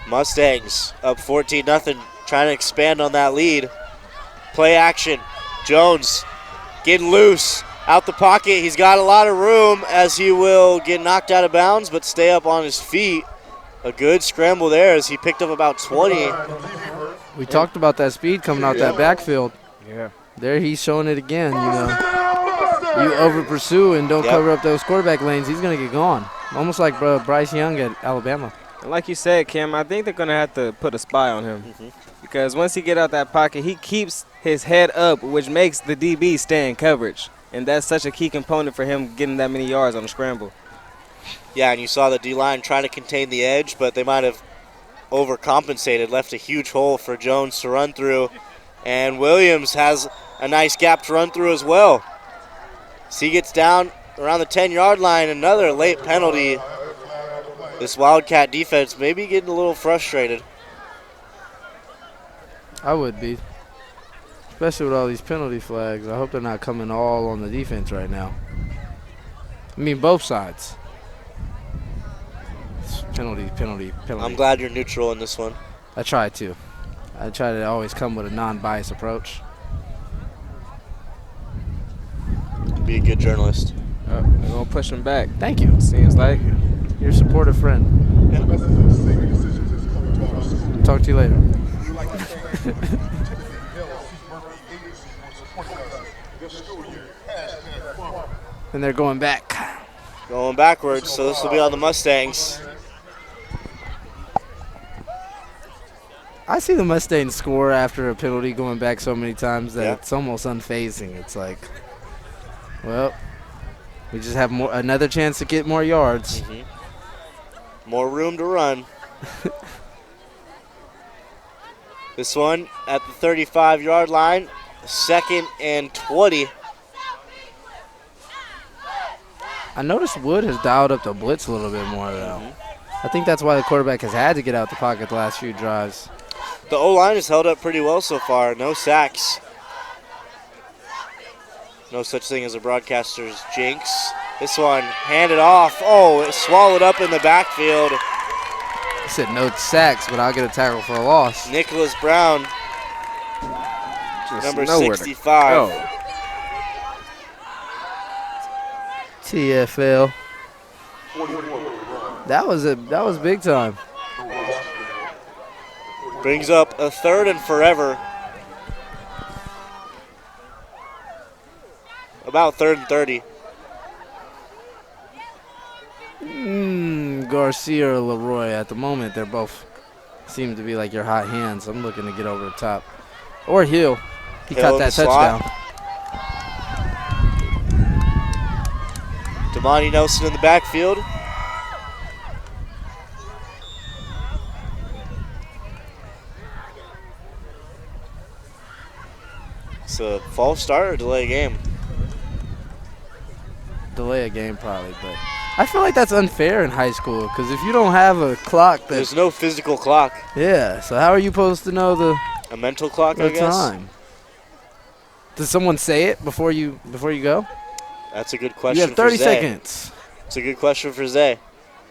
Mustangs up 14-0, trying to expand on that lead. Play action. Jones getting loose out the pocket. He's got a lot of room as he will get knocked out of bounds, but stay up on his feet. A good scramble there as he picked up about 20. We talked about that speed coming out that backfield. Yeah. There he's showing it again, you know. You over pursue and don't cover up those quarterback lanes, he's going to get gone. Almost like Bryce Young at Alabama. And like you said, Kim, I think they're going to have to put a spy on him. Because once he get out that pocket, he keeps his head up, which makes the DB stay in coverage. And that's such a key component for him getting that many yards on the scramble. Yeah, and you saw the D-line try to contain the edge, but they might have overcompensated, left a huge hole for Jones to run through. And Williams has a nice gap to run through as well. So he gets down around the 10-yard line, another late penalty. This Wildcat defense may be getting a little frustrated. I would be. Especially with all these penalty flags. I hope they're not coming all on the defense right now. I mean, both sides. It's penalty. I'm glad you're neutral in this one. I try to. I try to always come with a non-biased approach. Be a good journalist. They're going to push him back. Thank you. Seems like. You're a supportive friend. Talk to you later. And they're going back. Going backwards, so this will be on the Mustangs. I see the Mustangs score after a penalty going back so many times that Yeah. it's almost unfazing. It's like, well, we just have another chance to get more yards. More room to run. This one at the 35-yard line, 2nd and 20. I noticed Wood has dialed up the blitz a little bit more, though. I think that's why the quarterback has had to get out the pocket the last few drives. The O-line has held up pretty well so far. No sacks. No such thing as a broadcaster's jinx. This one handed off. Oh, it swallowed up in the backfield. I said no sacks, but I'll get a tackle for a loss. Nicholas Brown, Just number nowhere to 65. go. TFL. That was big time. Brings up a 3rd and forever. About 3rd and 30. Garcia or Leroy. At the moment, they're both seem to be like your hot hands. I'm looking to get over the top. Or Hill. He Hill caught in that the slot. touchdown. Damani Nelson in the backfield. It's a false start or delay game? Delay a game probably, but I feel like that's unfair in high school because if you don't have a clock, There's no physical clock. yeah. So how are you supposed to know the A mental clock, I guess? time? Does someone say it before you go? That's a good question. You have 30 for Zay. seconds. It's a good question for Zay.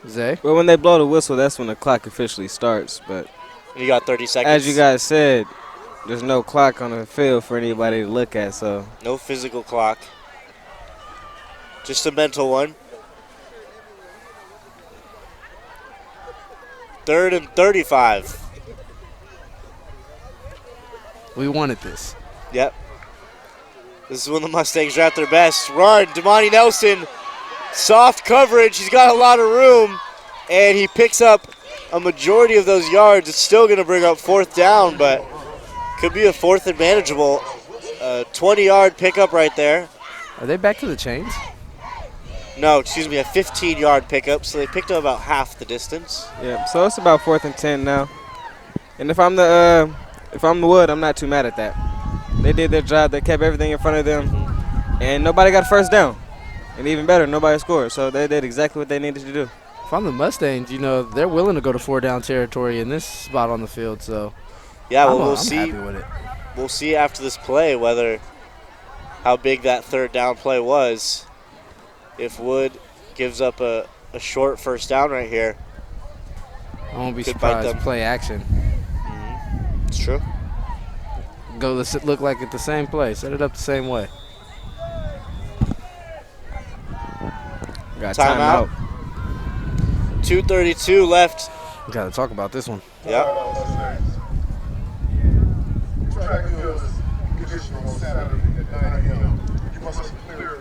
Zay. Well, when they blow the whistle, that's when the clock officially starts. But And you got 30 seconds. as you guys said, there's no clock on the field for anybody to look at. So No physical clock. Just a mental one. 3rd and 35. We wanted this. Yep. This is when the Mustangs are at their best. Run, Damani Nelson. Soft coverage. He's got a lot of room. And he picks up a majority of those yards. It's still going to bring up 4th down, but could be a 4th and manageable. 20-yard pickup right there. Are they back to the chains? No, excuse me, a 15-yard pickup. So they picked up about half the distance. yeah, so it's about 4th and 10 now. And if I'm the Wood, I'm not too mad at that. They did their job. They kept everything in front of them, and nobody got a first down. And even better, nobody scored. So they did exactly what they needed to do. If I'm the Mustangs, they're willing to go to 4-down territory in this spot on the field. So Yeah, well, I'm we'll see. happy with it. We'll see after this play how big that 3rd down play was. If Wood gives up a short first down right here. I won't be Could bite surprised. them. Play action. It's true. Go look like it the same play. Set it up the same way. Got Timeout. 2:32 left. We got to talk about this one. Yep. Track field is conditional on Saturday at 9 a.m. You must clear.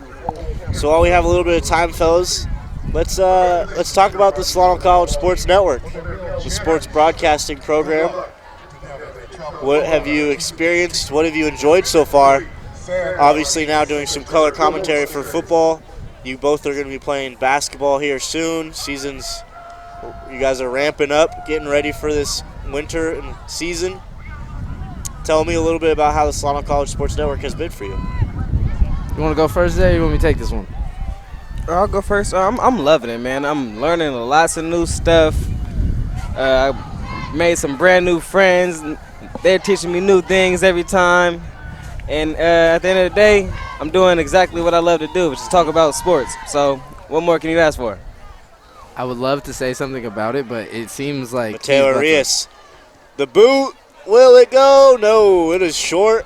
So while we have a little bit of time, fellas, let's talk about the Solano College Sports Network, the sports broadcasting program. What have you experienced? What have you enjoyed so far? Obviously now doing some color commentary for football. You both are going to be playing basketball here soon. You guys are ramping up, getting ready for this winter and season. Tell me a little bit about how the Solano College Sports Network has been for you. You want to go first there, or you want me to take this one? I'll go first. I'm loving it, man. I'm learning lots of new stuff. I made some brand new friends. They're teaching me new things every time. And at the end of the day, I'm doing exactly what I love to do, which is talk about sports. So what more can you ask for? I would love to say something about it, but it seems like Mateo Arias. The boot. Will it go? No, it is short.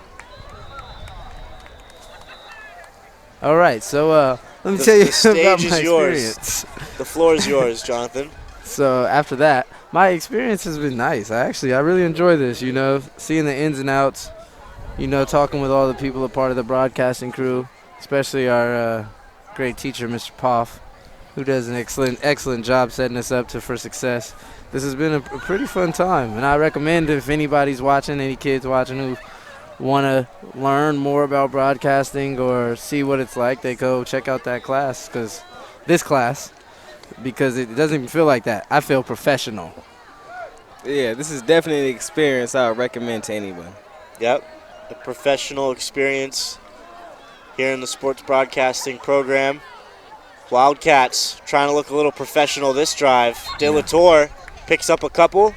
All right, so let me tell you The stage about is my yours. experience. The floor is yours, Jonathan. So after that, my experience has been nice. I really enjoy this, seeing the ins and outs, talking with all the people a part of the broadcasting crew, especially our great teacher, Mr. Poff, who does an excellent job setting us up for success. This has been a pretty fun time, and I recommend if anybody's watching, any kids watching who want to learn more about broadcasting or see what it's like, they go check out that class, because it doesn't even feel like that. I feel professional. Yeah, this is definitely an experience I would recommend to anyone. Yep, a professional experience here in the sports broadcasting program. Wildcats trying to look a little professional this drive. De La Torre picks up a couple.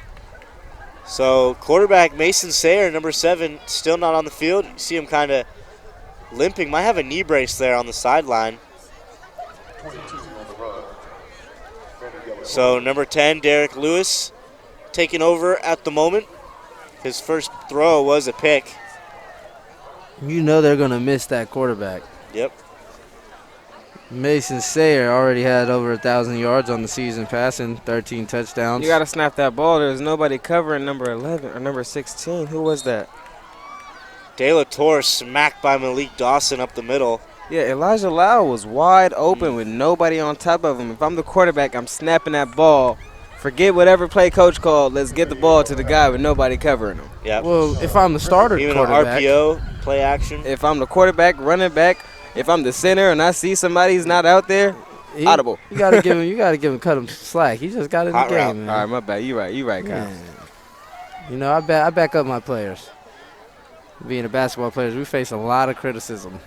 So quarterback Mason Sayer, number 7, still not on the field. You see him kind of limping. Might have a knee brace there on the sideline. So number 10, Derek Lewis, taking over at the moment. His first throw was a pick. They're going to miss that quarterback. Yep. Mason Sayer already had over 1,000 yards on the season passing, 13 touchdowns. You got to snap that ball. There's nobody covering number 11 or number 16. Who was that? De La Torre smacked by Malik Dawson up the middle. Yeah, Elijah Lau was wide open with nobody on top of him. If I'm the quarterback, I'm snapping that ball. Forget whatever play coach called. Let's get the ball to the guy with nobody covering him. Yep. Well, if I'm the starter Even quarterback. an RPO, play action. If I'm the quarterback, running back, if I'm the center and I see somebody's not out there, audible. You gotta give him cut him slack. He just got in Hot the game, route. man. All right, my bad. You right, Kyle. Man. I back up my players. Being a basketball player, we face a lot of criticism,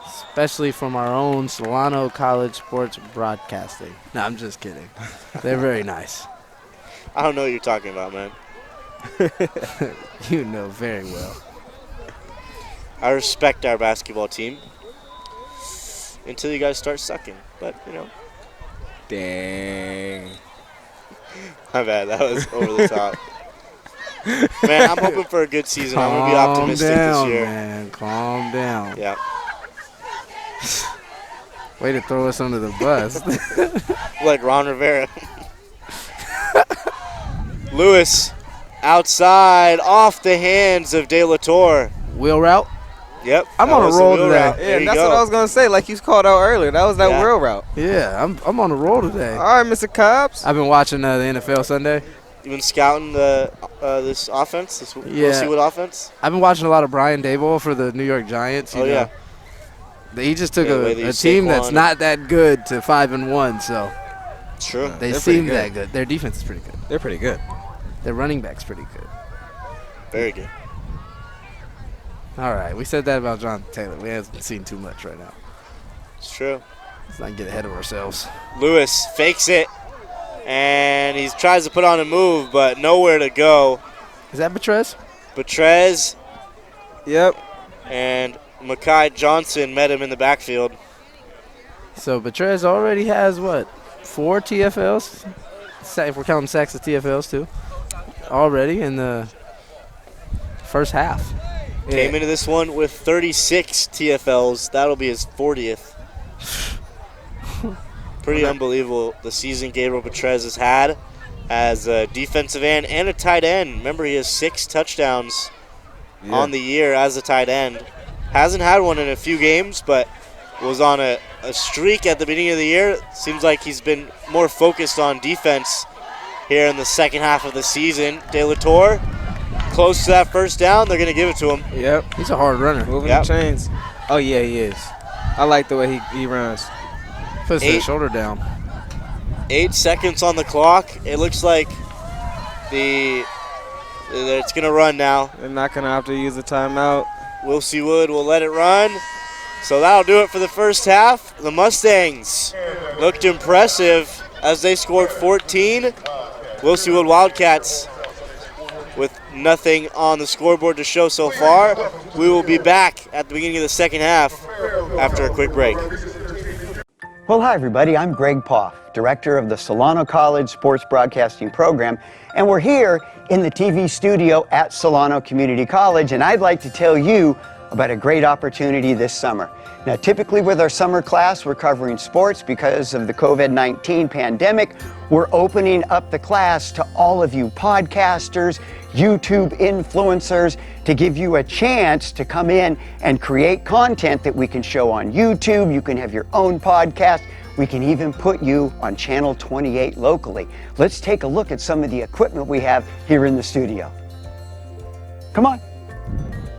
especially from our own Solano College Sports Broadcasting. No, I'm just kidding. They're very nice. I don't know what you're talking about, man. You know very well. I respect our basketball team until you guys start sucking. But, Dang. My bad. That was over the top. Man, I'm hoping for a good season. I'm going to be optimistic this year. Man. Calm down. Yeah. Way to throw us under the bus. Like Ron Rivera. Lewis outside, off the hands of De La Torre. Wheel route. Yep. I'm that on a was the roll wheel today. route. Yeah, There you that's go. what I was going to say. Like you called out earlier. That was that Yeah. real route. Yeah, I'm on a roll today. All right, Mr. Cobbs. I've been watching the NFL Sunday. You been scouting this offense, this Willsiewood offense? I've been watching a lot of Brian Daboll for the New York Giants. You know. Yeah. He just took Yeah, the way they a use team Saquon that's and- not that good to 5-1, so It's true. they They're seem pretty good. that good. Their defense is pretty good. They're pretty good. Their running back's pretty good. Very good. All right, we said that about Jonathan Taylor. We haven't seen too much right now. It's true. Let's not get ahead of ourselves. Lewis fakes it, and he tries to put on a move, but nowhere to go. Is that Betrez? Betrez Yep. and Makai Johnson met him in the backfield. So Betrez already has, 4 TFLs? If we're counting sacks as TFLs, too. Already in the first half. Came into this one with 36 TFLs. That'll be his 40th. Pretty unbelievable the season Gabriel Betrez has had as a defensive end and a tight end. Remember, he has 6 touchdowns on the year as a tight end. Hasn't had one in a few games, but was on a streak at the beginning of the year. Seems like he's been more focused on defense here in the second half of the season. De La Torre, close to that first down. They're going to give it to him. Yep. He's a hard runner. Moving the chains. Oh, yeah, he is. I like the way he runs. Puts his shoulder down. 8 seconds on the clock. It looks like it's going to run now. They're not going to have to use a timeout. Wilsey Wood will let it run. So that'll do it for the first half. The Mustangs looked impressive as they scored 14. Wilsey Wood Wildcats with nothing on the scoreboard to show so far. We will be back at the beginning of the second half after a quick break. Well, hi, everybody. I'm Greg Poff, director of the Solano College Sports Broadcasting Program, and we're here in the TV studio at Solano Community College, and I'd like to tell you about a great opportunity this summer. Now, typically with our summer class, we're covering sports because of the COVID-19 pandemic. We're opening up the class to all of you podcasters, YouTube influencers, to give you a chance to come in and create content that we can show on YouTube. You can have your own podcast. We can even put you on Channel 28 locally. Let's take a look at some of the equipment we have here in the studio. Come on.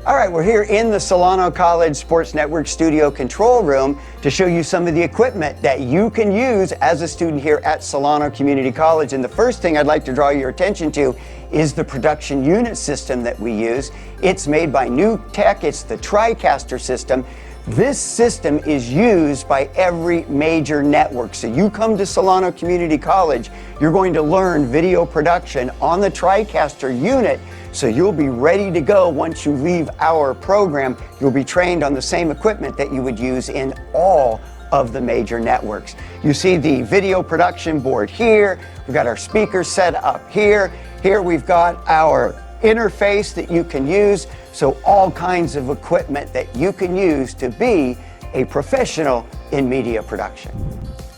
All right, we're here in the Solano College Sports Network studio control room to show you some of the equipment that you can use as a student here at Solano Community College. And the first thing I'd like to draw your attention to is the production unit system that we use. It's made by New Tech. It's the TriCaster system. This system is used by every major network. So you come to Solano Community College, you're going to learn video production on the TriCaster unit. So you'll be ready to go once you leave our program. You'll be trained on the same equipment that you would use in all of the major networks. You see the video production board here. We've got our speakers set up here. Here we've got our interface that you can use. So all kinds of equipment that you can use to be a professional in media production.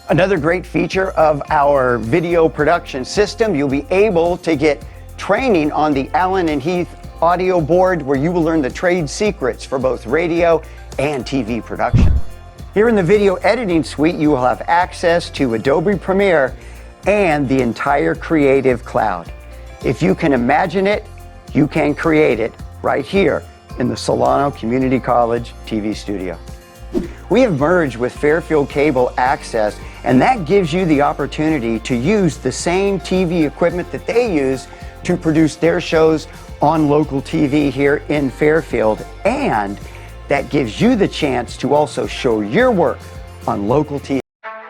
Another great feature of our video production system, you'll be able to get training on the Allen and Heath audio board, where you will learn the trade secrets for both radio and TV production. Here in the video editing suite, you will have access to Adobe Premiere and the entire Creative Cloud. If you can imagine it, you can create it right here in the Solano Community College TV studio. We have merged with Fairfield Cable Access, and that gives you the opportunity to use the same TV equipment that they use to produce their shows on local TV here in Fairfield, and that gives you the chance to also show your work on local TV.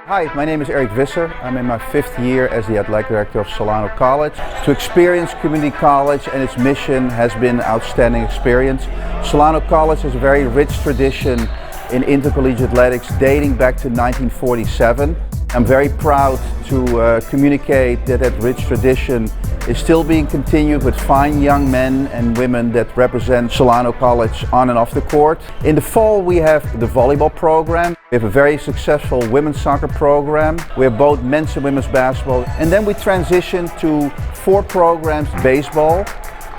Hi, my name is Eric Visser. I'm in my 5th year as the Athletic Director of Solano College. To experience community college and its mission has been an outstanding experience. Solano College has a very rich tradition in intercollegiate athletics dating back to 1947. I'm very proud to communicate that that rich tradition is still being continued with fine young men and women that represent Solano College on and off the court. In the fall we have the volleyball program. We have a very successful women's soccer program. We have both men's and women's basketball. And then we transition to 4 programs: baseball,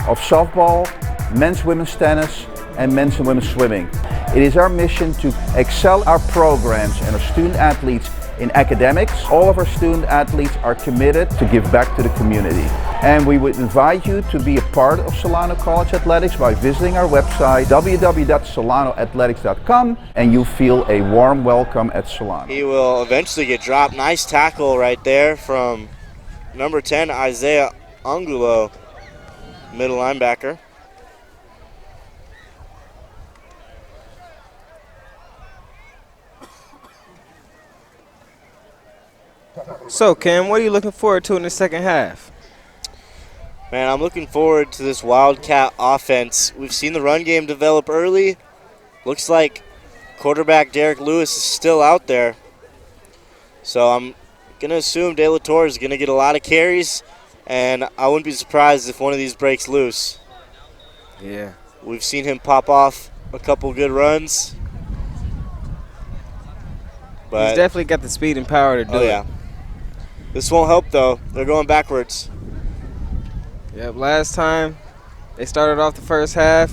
of softball, men's women's tennis, and men's and women's swimming. It is our mission to excel our programs and our student athletes in academics. All of our student athletes are committed to give back to the community. And we would invite you to be a part of Solano College Athletics by visiting our website, www.solanoathletics.com, and you feel a warm welcome at Solano. He will eventually get dropped. Nice tackle right there from number 10, Isaiah Angulo, middle linebacker. So, Cam, what are you looking forward to in the second half? Man, I'm looking forward to this Wildcat offense. We've seen the run game develop early. Looks like quarterback Derek Lewis is still out there. So I'm going to assume De La Torre is going to get a lot of carries, and I wouldn't be surprised if one of these breaks loose. Yeah. We've seen him pop off a couple good runs. But he's definitely got the speed and power to do it. Yeah. This won't help, though. They're going backwards. Yep, last time they started off the first half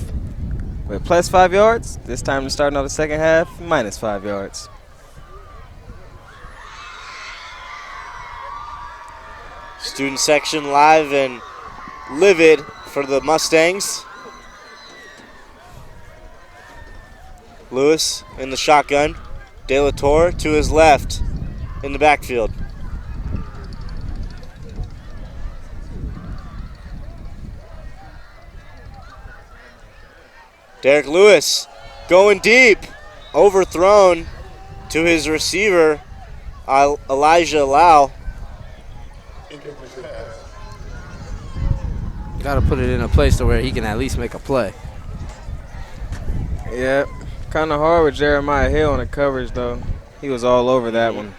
with +5 yards. This time they're starting off the second half, -5 yards. Student section live and livid for the Mustangs. Lewis in the shotgun. De La Torre to his left in the backfield. Derek Lewis going deep, overthrown to his receiver, Elijah Lau. Got to put it in a place to where he can at least make a play. Yep. Kind of hard with Jeremiah Hill on the coverage, though. He was all over that one.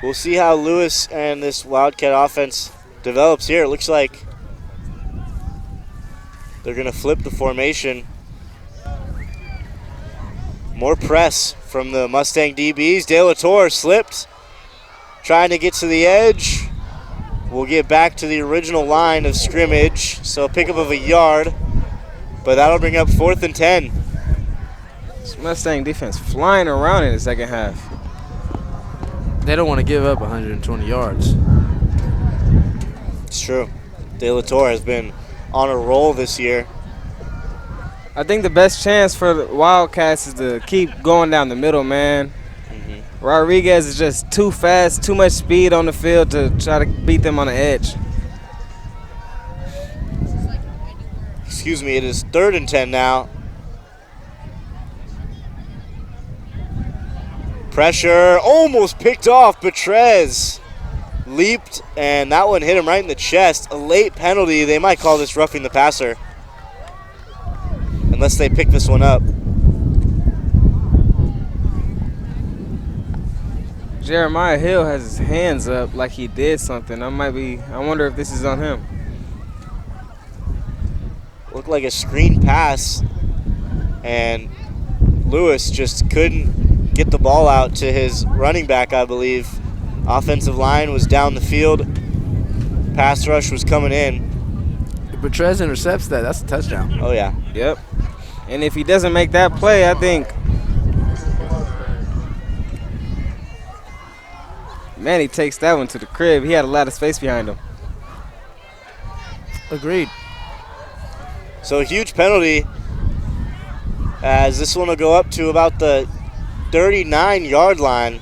We'll see how Lewis and this Wildcat offense develops here. It looks like they're going to flip the formation. More press from the Mustang DBs. De La Torre slipped, trying to get to the edge. We'll get back to the original line of scrimmage, so a pickup of a yard, but that'll bring up 4th and 10. This Mustang defense flying around in the second half. They don't want to give up 120 yards. It's true. De La Torre has been on a roll this year. I think the best chance for the Wildcats is to keep going down the middle, man. Rodriguez is just too fast, too much speed on the field to try to beat them on the edge. Excuse me, it is 3rd and 10 now. Pressure, almost picked off. Betrez leaped, and that one hit him right in the chest. A late penalty. They might call this roughing the passer, unless they pick this one up. Jeremiah Hill has his hands up like he did something. I wonder if this is on him. Looked like a screen pass, and Lewis just couldn't get the ball out to his running back, I believe. Offensive line was down the field. Pass rush was coming in. If Betrez intercepts that, that's a touchdown. Oh, yeah. Yep. And if he doesn't make that play, I think Manny takes that one to the crib. He had a lot of space behind him. Agreed. So a huge penalty, as this one will go up to about the 39-yard line.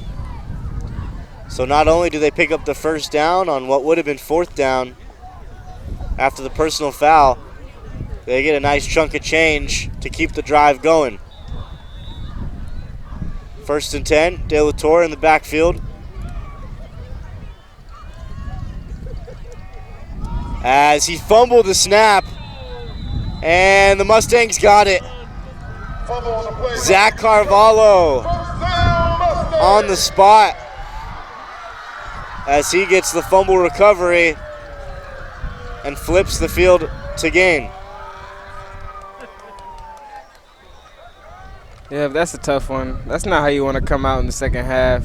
So not only do they pick up the first down on what would have been 4th down after the personal foul, they get a nice chunk of change to keep the drive going. 1st and 10, De La Torre in the backfield. As he fumbled the snap, and the Mustangs got it. Zach Carvalho on the spot as he gets the fumble recovery and flips the field to gain. Yeah, that's a tough one. That's not how you want to come out in the second half.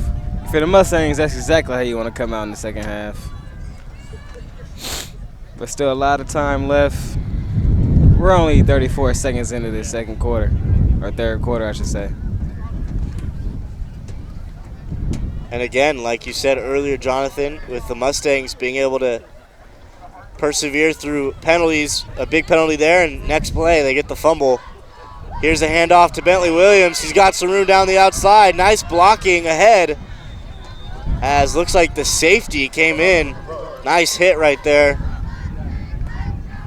For the Mustangs, that's exactly how you want to come out in the second half. But still a lot of time left. We're only 34 seconds into the second quarter, or third quarter, I should say. And again, like you said earlier, Jonathan, with the Mustangs being able to persevere through penalties, a big penalty there, and next play they get the fumble. Here's a handoff to Bentley Williams. He's got some room down the outside. Nice blocking ahead, as looks like the safety came in. Nice hit right there.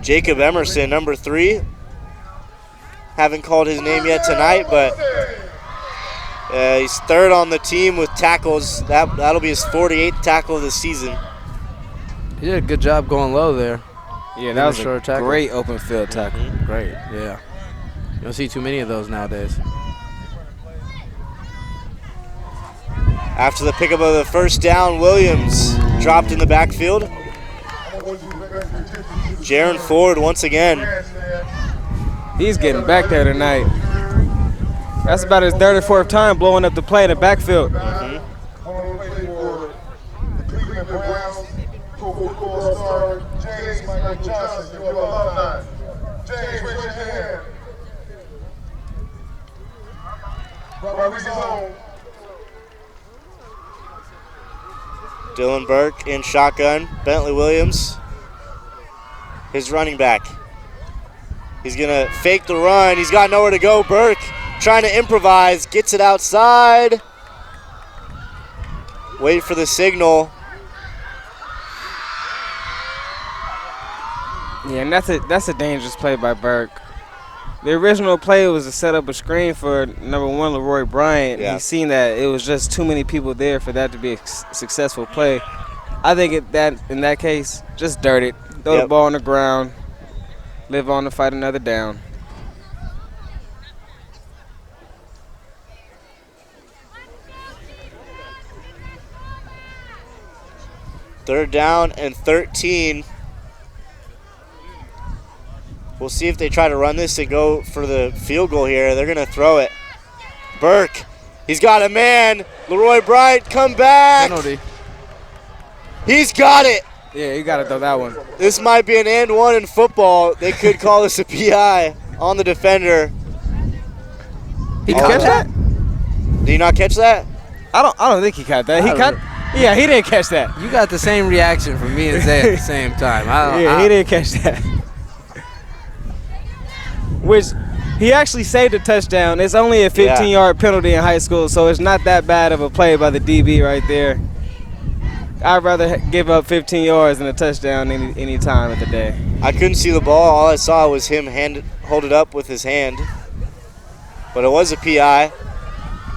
Jacob Emerson, number 3. Haven't called his name yet tonight, but he's 3rd on the team with tackles. That'll be his 48th tackle of the season. He did a good job going low there. Yeah, that was a short tackle. great open field tackle. Great, yeah. You don't see too many of those nowadays. After the pickup of the first down, Williams dropped in the backfield. Jaron Ford once again. He's getting back there tonight. That's about his 3rd or 4th time blowing up the play in the backfield. Rodriguez on. Dylan Burke in shotgun. Bentley Williams, his running back. He's going to fake the run. He's got nowhere to go. Burke trying to improvise. Gets it outside. Wait for the signal. Yeah, and that's a dangerous play by Burke. The original play was to set up a screen for number 1, Leroy Bryant. Yeah. He's seen that it was just too many people there for that to be a successful play. I think in that case, just dirt it. Throw the ball on the ground. Live on to fight another down. Third down and 13. We'll see if they try to run this and go for the field goal here. They're going to throw it. Burke, he's got a man. Leroy Bryant, come back. Penalty. He's got it. Yeah, you got to throw that one. This might be an and one in football. They could call this a PI on the defender. He catch that? Did he not catch that? I don't think he caught that. Yeah, he didn't catch that. You got the same reaction from me and Zay at the same time. He didn't catch that. Which he actually saved a touchdown. It's only a 15-yard penalty in high school, so it's not that bad of a play by the DB right there. I'd rather give up 15 yards than a touchdown any time of the day. I couldn't see the ball. All I saw was him hold it up with his hand. But it was a PI.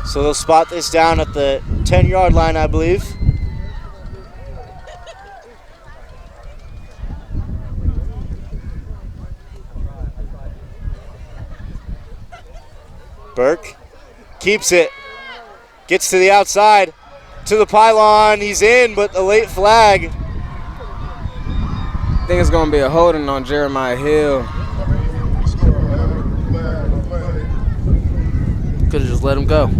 So they'll spot this down at the 10-yard line, I believe. Burke keeps it. Gets to the outside. To the pylon. He's in, but a late flag. I think it's going to be a holding on Jeremiah Hill. Could have just let him go.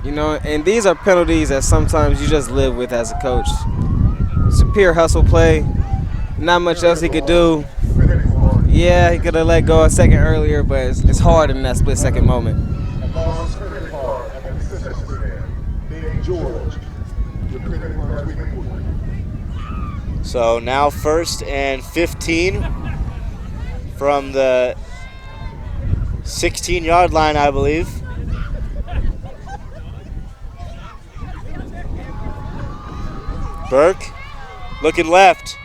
You know, and these are penalties that sometimes you just live with as a coach. It's a pure hustle play. Not much else he could do. Yeah, he could have let go a second earlier, but it's hard in that split-second moment. So now 1st and 15 from the 16-yard line, I believe. Burke looking left.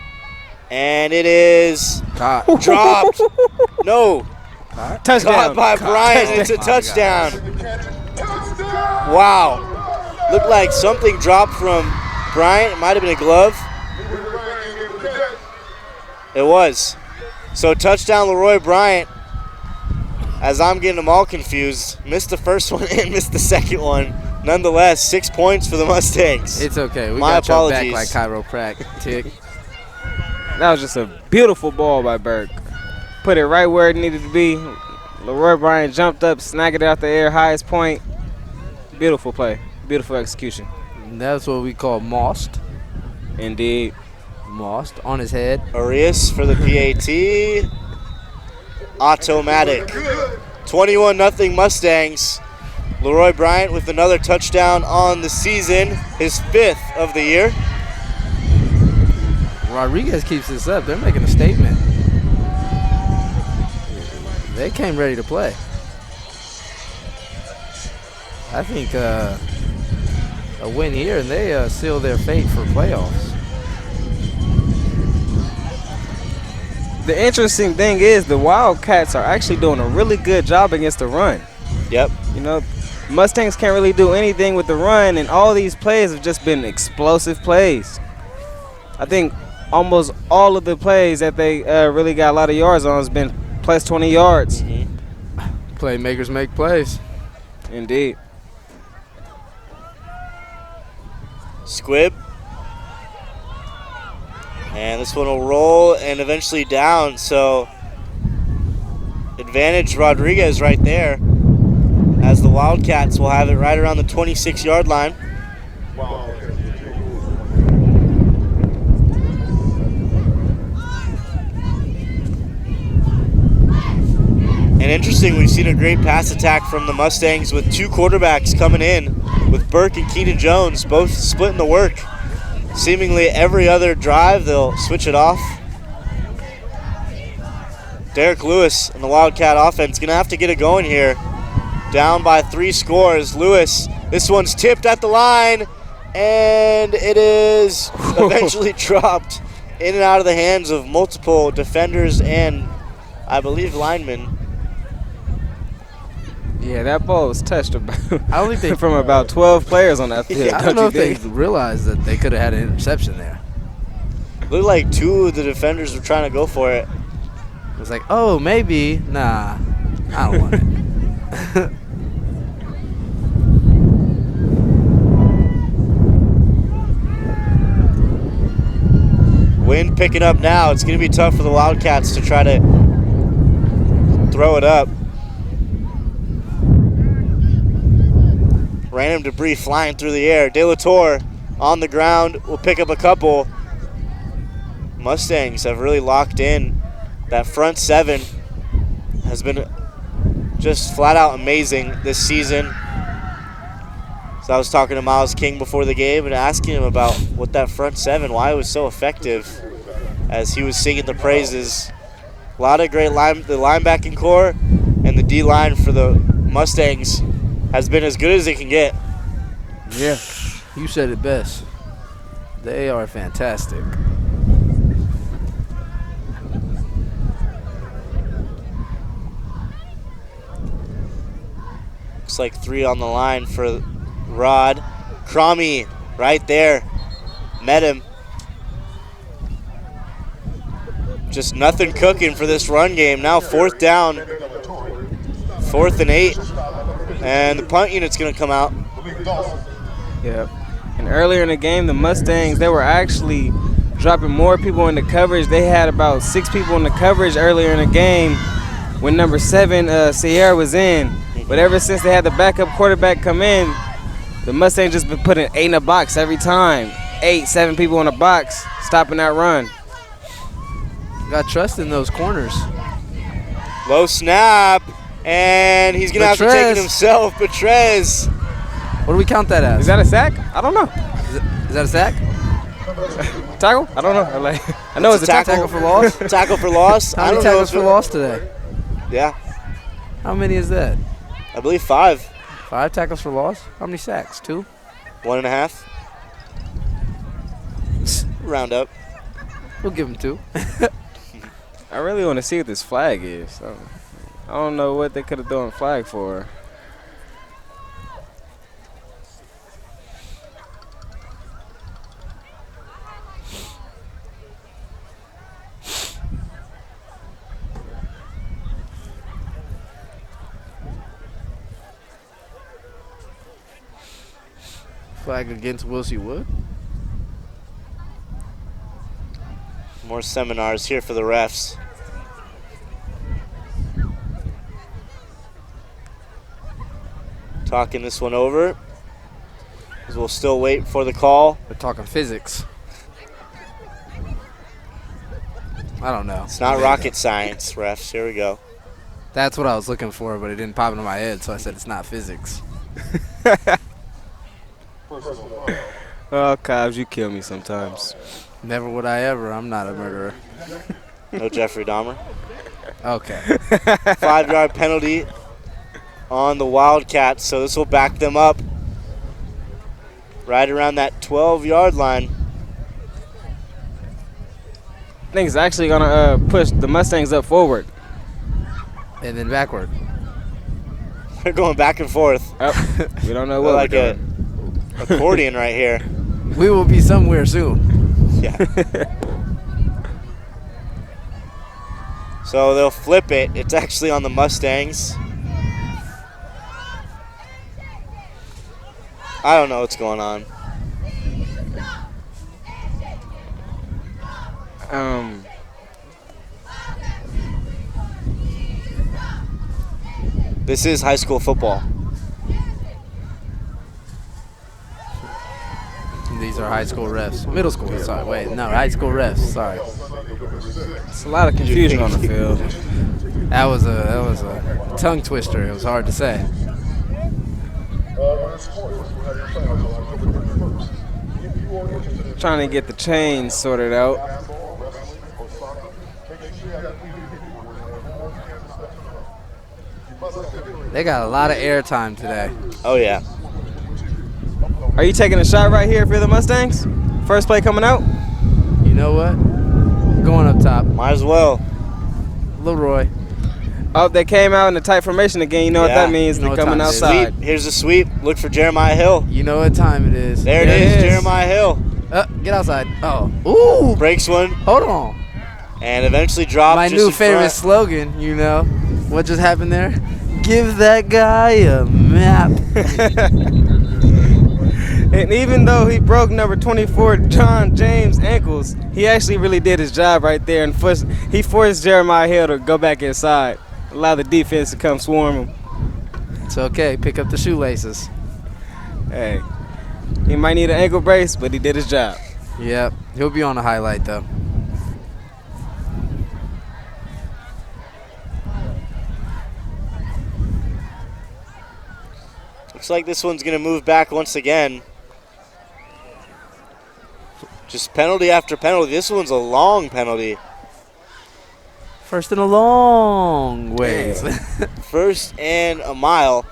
And it is dropped. No. Touchdown. Caught by Bryant. It's a touchdown. Wow. Looked like something dropped from Bryant. It might have been a glove. It was. So touchdown Leroy Bryant. As I'm getting them all confused. Missed the first one and missed the second one. Nonetheless, 6 points for the Mustangs. It's okay. We My got your back apologies. like chiropractic. That was just a beautiful ball by Burke. Put it right where it needed to be. Leroy Bryant jumped up, snagged it out the air, highest point. Beautiful play. Beautiful execution. And that's what we call mossed. Indeed. Mossed on his head. Arias for the PAT. Automatic. 21-0 Mustangs. Leroy Bryant with another touchdown on the season, his 5th of the year. Rodriguez keeps this up. They're making a statement. They came ready to play. I think a win here, and they seal their fate for playoffs. The interesting thing is the Wildcats are actually doing a really good job against the run. Yep. You know, Mustangs can't really do anything with the run, and all these plays have just been explosive plays. I think almost all of the plays that they really got a lot of yards on has been plus 20 yards. Mm-hmm. Playmakers make plays. Indeed. Squibb. And this one will roll and eventually down. So advantage Rodriguez right there, as the Wildcats will have it right around the 26-yard line. And interesting, we've seen a great pass attack from the Mustangs with two quarterbacks coming in with Burke and Keenan Jones, both splitting the work. Seemingly every other drive, they'll switch it off. Derek Lewis and the Wildcat offense going to have to get it going here. Down by 3 scores. Lewis, this one's tipped at the line, and it is eventually dropped in and out of the hands of multiple defenders and, I believe, linemen. Yeah, that ball was touched about I don't think they from about 12 players on that field. I don't know if they realized that they could have had an interception there. Looked like 2 of the defenders were trying to go for it. It was like, oh, maybe. Nah, I don't want it. Wind picking up now. It's going to be tough for the Wildcats to try to throw it up. Random debris flying through the air. De La Torre on the ground will pick up a couple. Mustangs have really locked in. That front 7 has been just flat out amazing this season. So I was talking to Miles King before the game and asking him about what that front 7, why it was so effective, as he was singing the praises. A lot of great the linebacking core and the D-line for the Mustangs has been as good as it can get. Yeah, you said it best. They are fantastic. Looks like 3 on the line for Rod. Cromie right there. Met him. Just nothing cooking for this run game. Now 4th down. 4th and 8. And the punt unit's going to come out. Yeah. And earlier in the game, the Mustangs, they were actually dropping more people into coverage. They had about 6 people in the coverage earlier in the game when number 7, Sierra, was in. But ever since they had the backup quarterback come in, the Mustangs just been putting 8 in a box every time. 8, 7 people in a box, stopping that run. Got trust in those corners. Low snap, and he's going to have to take it himself. Petrez. What do we count that as? Is that a sack? I don't know. Is that a sack? Tackle? I don't know. I know it's a tackle for loss. Tackle for loss. How many tackles for loss today? Yeah. How many is that? I believe 5. 5 tackles for loss? How many sacks? 2? 1.5. Round up. We'll give him 2. I really want to see what this flag is. I don't know what they could have thrown a flag for. Flag against Wilsey Wood. More seminars here for the refs. Talking this one over, as we'll still wait for the call. We're talking physics. I don't know. It's not rocket science, refs. Here we go. That's what I was looking for, but it didn't pop into my head, so I said it's not physics. Oh, Cobbs, you kill me sometimes. Never would I ever. I'm not a murderer. No Jeffrey Dahmer. Okay. 5-yard penalty on the Wildcats, so this will back them up right around that 12-yard line. I think it's actually going to push the Mustangs up forward. And then backward. They're going back and forth. Oh, we don't know what like we're a doing. accordion right here. We will be somewhere soon. Yeah. So they'll flip it. It's actually on the Mustangs. I don't know what's going on. This is high school football. These are high school refs. Middle school, sorry. Wait, no, high school refs, sorry. It's a lot of confusion on the field. That was a tongue twister. It was hard to say. Trying to get the chains sorted out. They got a lot of airtime today. Oh, yeah. Are you taking a shot right here for the Mustangs? First play coming out? You know what? Going up top. Might as well. Leroy. Oh, they came out in the tight formation again. You know what that means? You know They're what coming time it is. outside. Sweep. Here's the sweep. Look for Jeremiah Hill. You know what time it is. There it is, Jeremiah Hill. Get outside. Oh. Ooh. Breaks one. Hold on. And eventually dropped. My just new in favorite front. slogan, you know. What just happened there? Give that guy a map. And even though he broke number 24, John James' ankles, he actually really did his job right there. And he forced Jeremiah Hill to go back inside, allow the defense to come swarm him. It's okay. Pick up the shoelaces. Hey, he might need an ankle brace, but he did his job. Yep. He'll be on the highlight, though. Looks like this one's going to move back once again. Just penalty after penalty. This one's a long penalty. First in a long ways. First and a mile.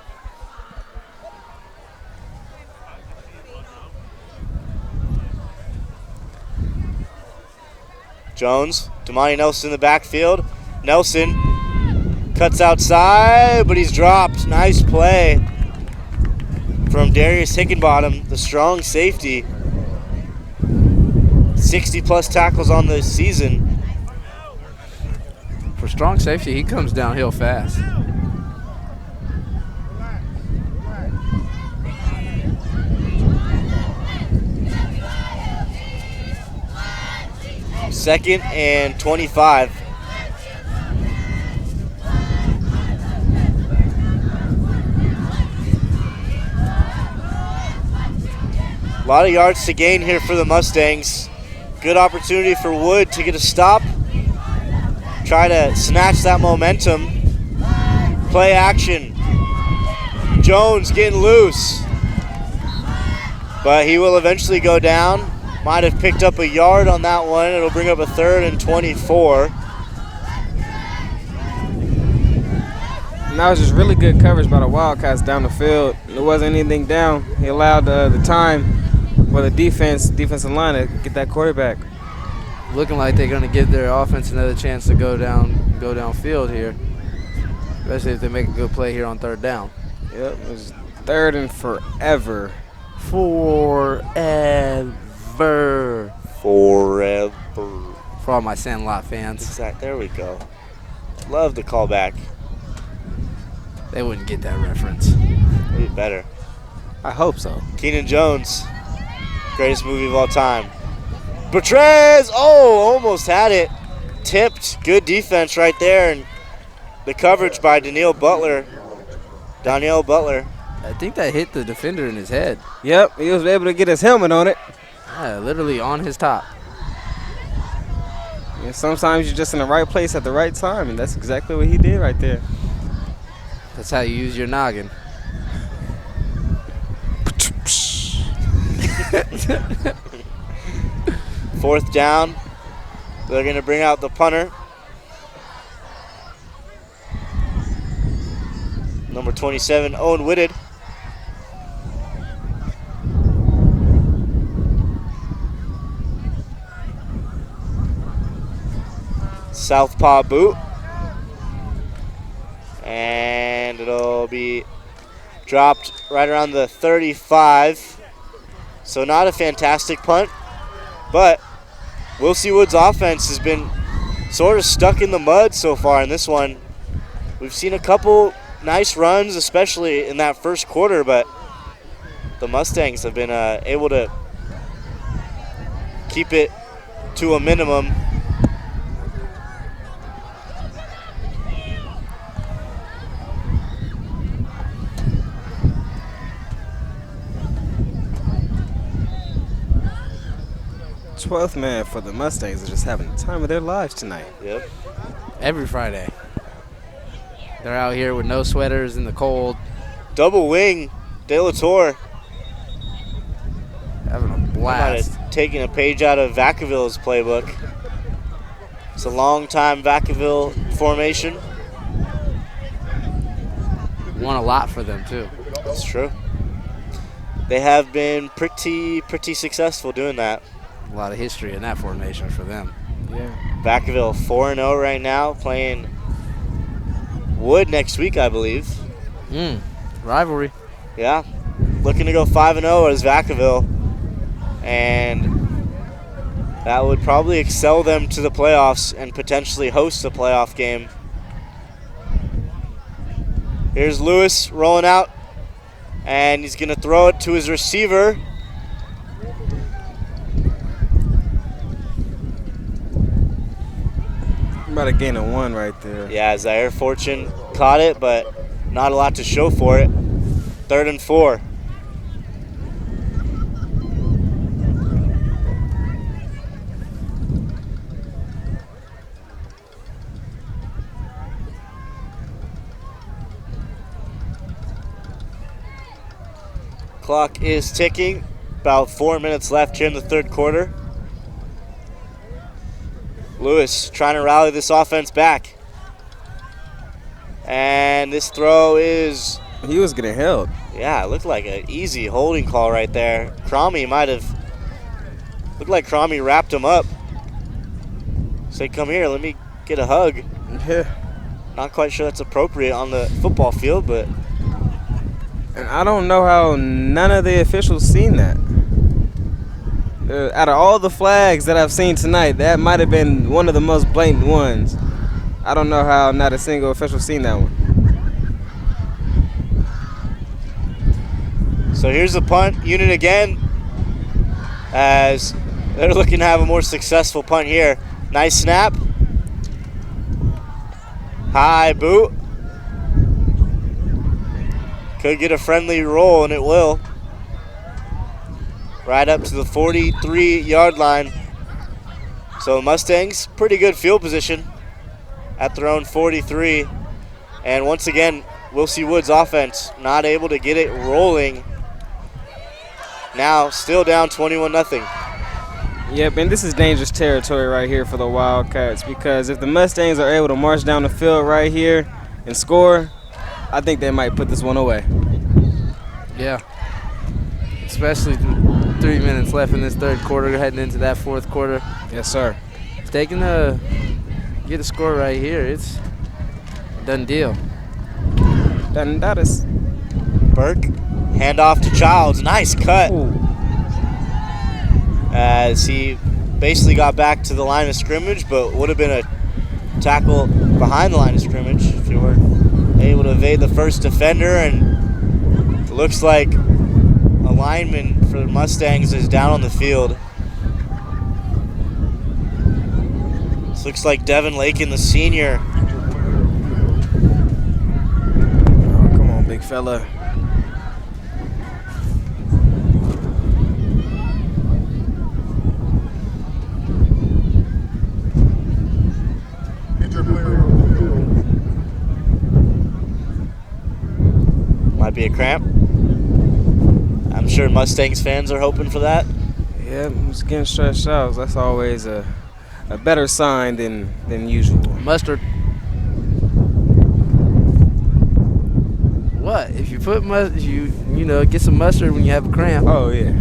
Jones, Damani Nelson in the backfield. Nelson cuts outside, but he's dropped. Nice play from Darius Hickenbottom, the strong safety. 60-plus tackles on the season. For strong safety, he comes downhill fast. Second and 25. A lot of yards to gain here for the Mustangs. Good opportunity for Wood to get a stop. Try to snatch that momentum. Play action. Jones getting loose. But he will eventually go down. Might have picked up a yard on that one. It'll bring up a 3rd and 24. And that was just really good coverage by the Wildcats down the field. There wasn't anything down. He allowed the time for the defensive line to get that quarterback. Looking like they're going to give their offense another chance to go downfield here, especially if they make a good play here on 3rd down. Yep, it was 3rd and forever. Forever. Forever. For all my Sandlot fans. Exact. There we go. Love the callback. They wouldn't get that reference. Maybe better. I hope so. Keenan Jones, greatest movie of all time. Bertrez, almost had it. Tipped, good defense right there, and the coverage by Danielle Butler. I think that hit the defender in his head. Yep, he was able to get his helmet on it. Yeah, literally on his top. And sometimes you're just in the right place at the right time, and that's exactly what he did right there. That's how you use your noggin. Fourth down. They're going to bring out the punter. Number 27, Owen Whitted. Southpaw boot. And it'll be dropped right around the 35. So not a fantastic punt, but Wilsey Wood's offense has been sort of stuck in the mud so far in this one. We've seen a couple nice runs, especially in that first quarter, but the Mustangs have been able to keep it to a minimum. 12th, man, for the Mustangs are just having the time of their lives tonight. Yep. Every Friday. They're out here with no sweaters in the cold. Double wing, De La Torre. Having a Might blast. have taken a page out of Vacaville's playbook. It's a long-time Vacaville formation. Won a lot for them, too. That's true. They have been pretty successful doing that. A lot of history in that formation for them. Yeah. Vacaville 4-0 right now, playing Wood next week, I believe. Rivalry. Yeah. Looking to go 5-0 as Vacaville. And that would probably excel them to the playoffs and potentially host a playoff game. Here's Lewis rolling out, and he's going to throw it to his receiver. About to gain a 1 right there. Yeah, Zaire Fortune caught it, but not a lot to show for it. 3rd and 4. Clock is ticking. About 4 minutes left here in the 3rd quarter. Lewis trying to rally this offense back. And this throw is... He was getting held. Yeah, it looked like an easy holding call right there. Cromie might have... Looked like Cromie wrapped him up. Said, come here, let me get a hug. Yeah. Not quite sure that's appropriate on the football field, but... And I don't know how none of the officials seen that. Out of all the flags that I've seen tonight, that might have been one of the most blatant ones. I don't know how not a single official seen that one. So here's the punt unit again, as they're looking to have a more successful punt here. Nice snap. High boot. Could get a friendly roll, and it will. Right up to the 43-yard line. So Mustangs, pretty good field position at their own 43. And once again, we'll see Wood's offense not able to get it rolling. Now still down 21-0. Yep, and this is dangerous territory right here for the Wildcats, because if the Mustangs are able to march down the field right here and score, I think they might put this one away. Yeah. Especially 3 minutes left in this 3rd quarter, heading into that 4th quarter. Yes, sir. If they can get a score right here, it's a done deal. Done that is. Burke, handoff to Childs. Nice cut. Ooh. As he basically got back to the line of scrimmage, but would have been a tackle behind the line of scrimmage if you were able to evade the first defender. And it looks like a lineman for the Mustangs is down on the field. This looks like Devin Lakin, the senior. Oh, come on, big fella. Might be a cramp. I'm sure Mustangs fans are hoping for that. Yeah, I'm just getting stretched out. That's always a better sign than usual. Mustard. What? If you put get some mustard when you have a cramp. Oh yeah.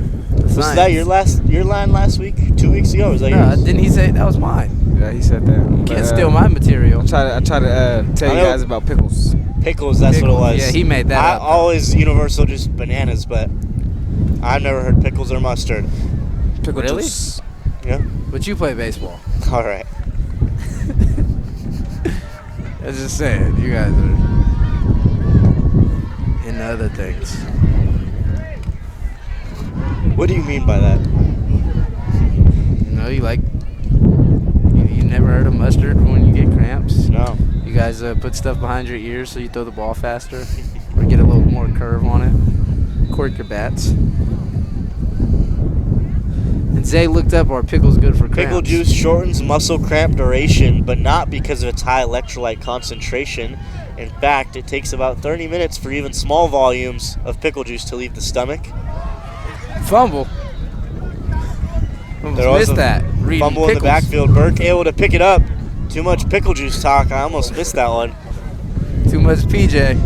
Was that your line last week? 2 weeks ago? Or was that yours? Didn't he say that was mine? Yeah, he said that. Can't steal my material. I try to tell you guys about pickles. Pickles, that's what it was. Yeah, he made that up. Always universal, just bananas, but I've never heard pickles or mustard. Pickle Really? juice. Yeah. But you play baseball. All right. I was just saying, you guys are into other things. What do you mean by that? No, you never heard of mustard when you get cramps? No. You guys put stuff behind your ears so you throw the ball faster or get a little more curve on it. Cork your bats. And Zay looked up, are pickles good for cramps? Pickle juice shortens muscle cramp duration, but not because of its high electrolyte concentration. In fact, it takes about 30 minutes for even small volumes of pickle juice to leave the stomach. Fumble. Almost There was missed a that. Reading fumble in the pickles. backfield. Burke able to pick it up. Too much pickle juice talk. I almost missed that one. Too much PJ.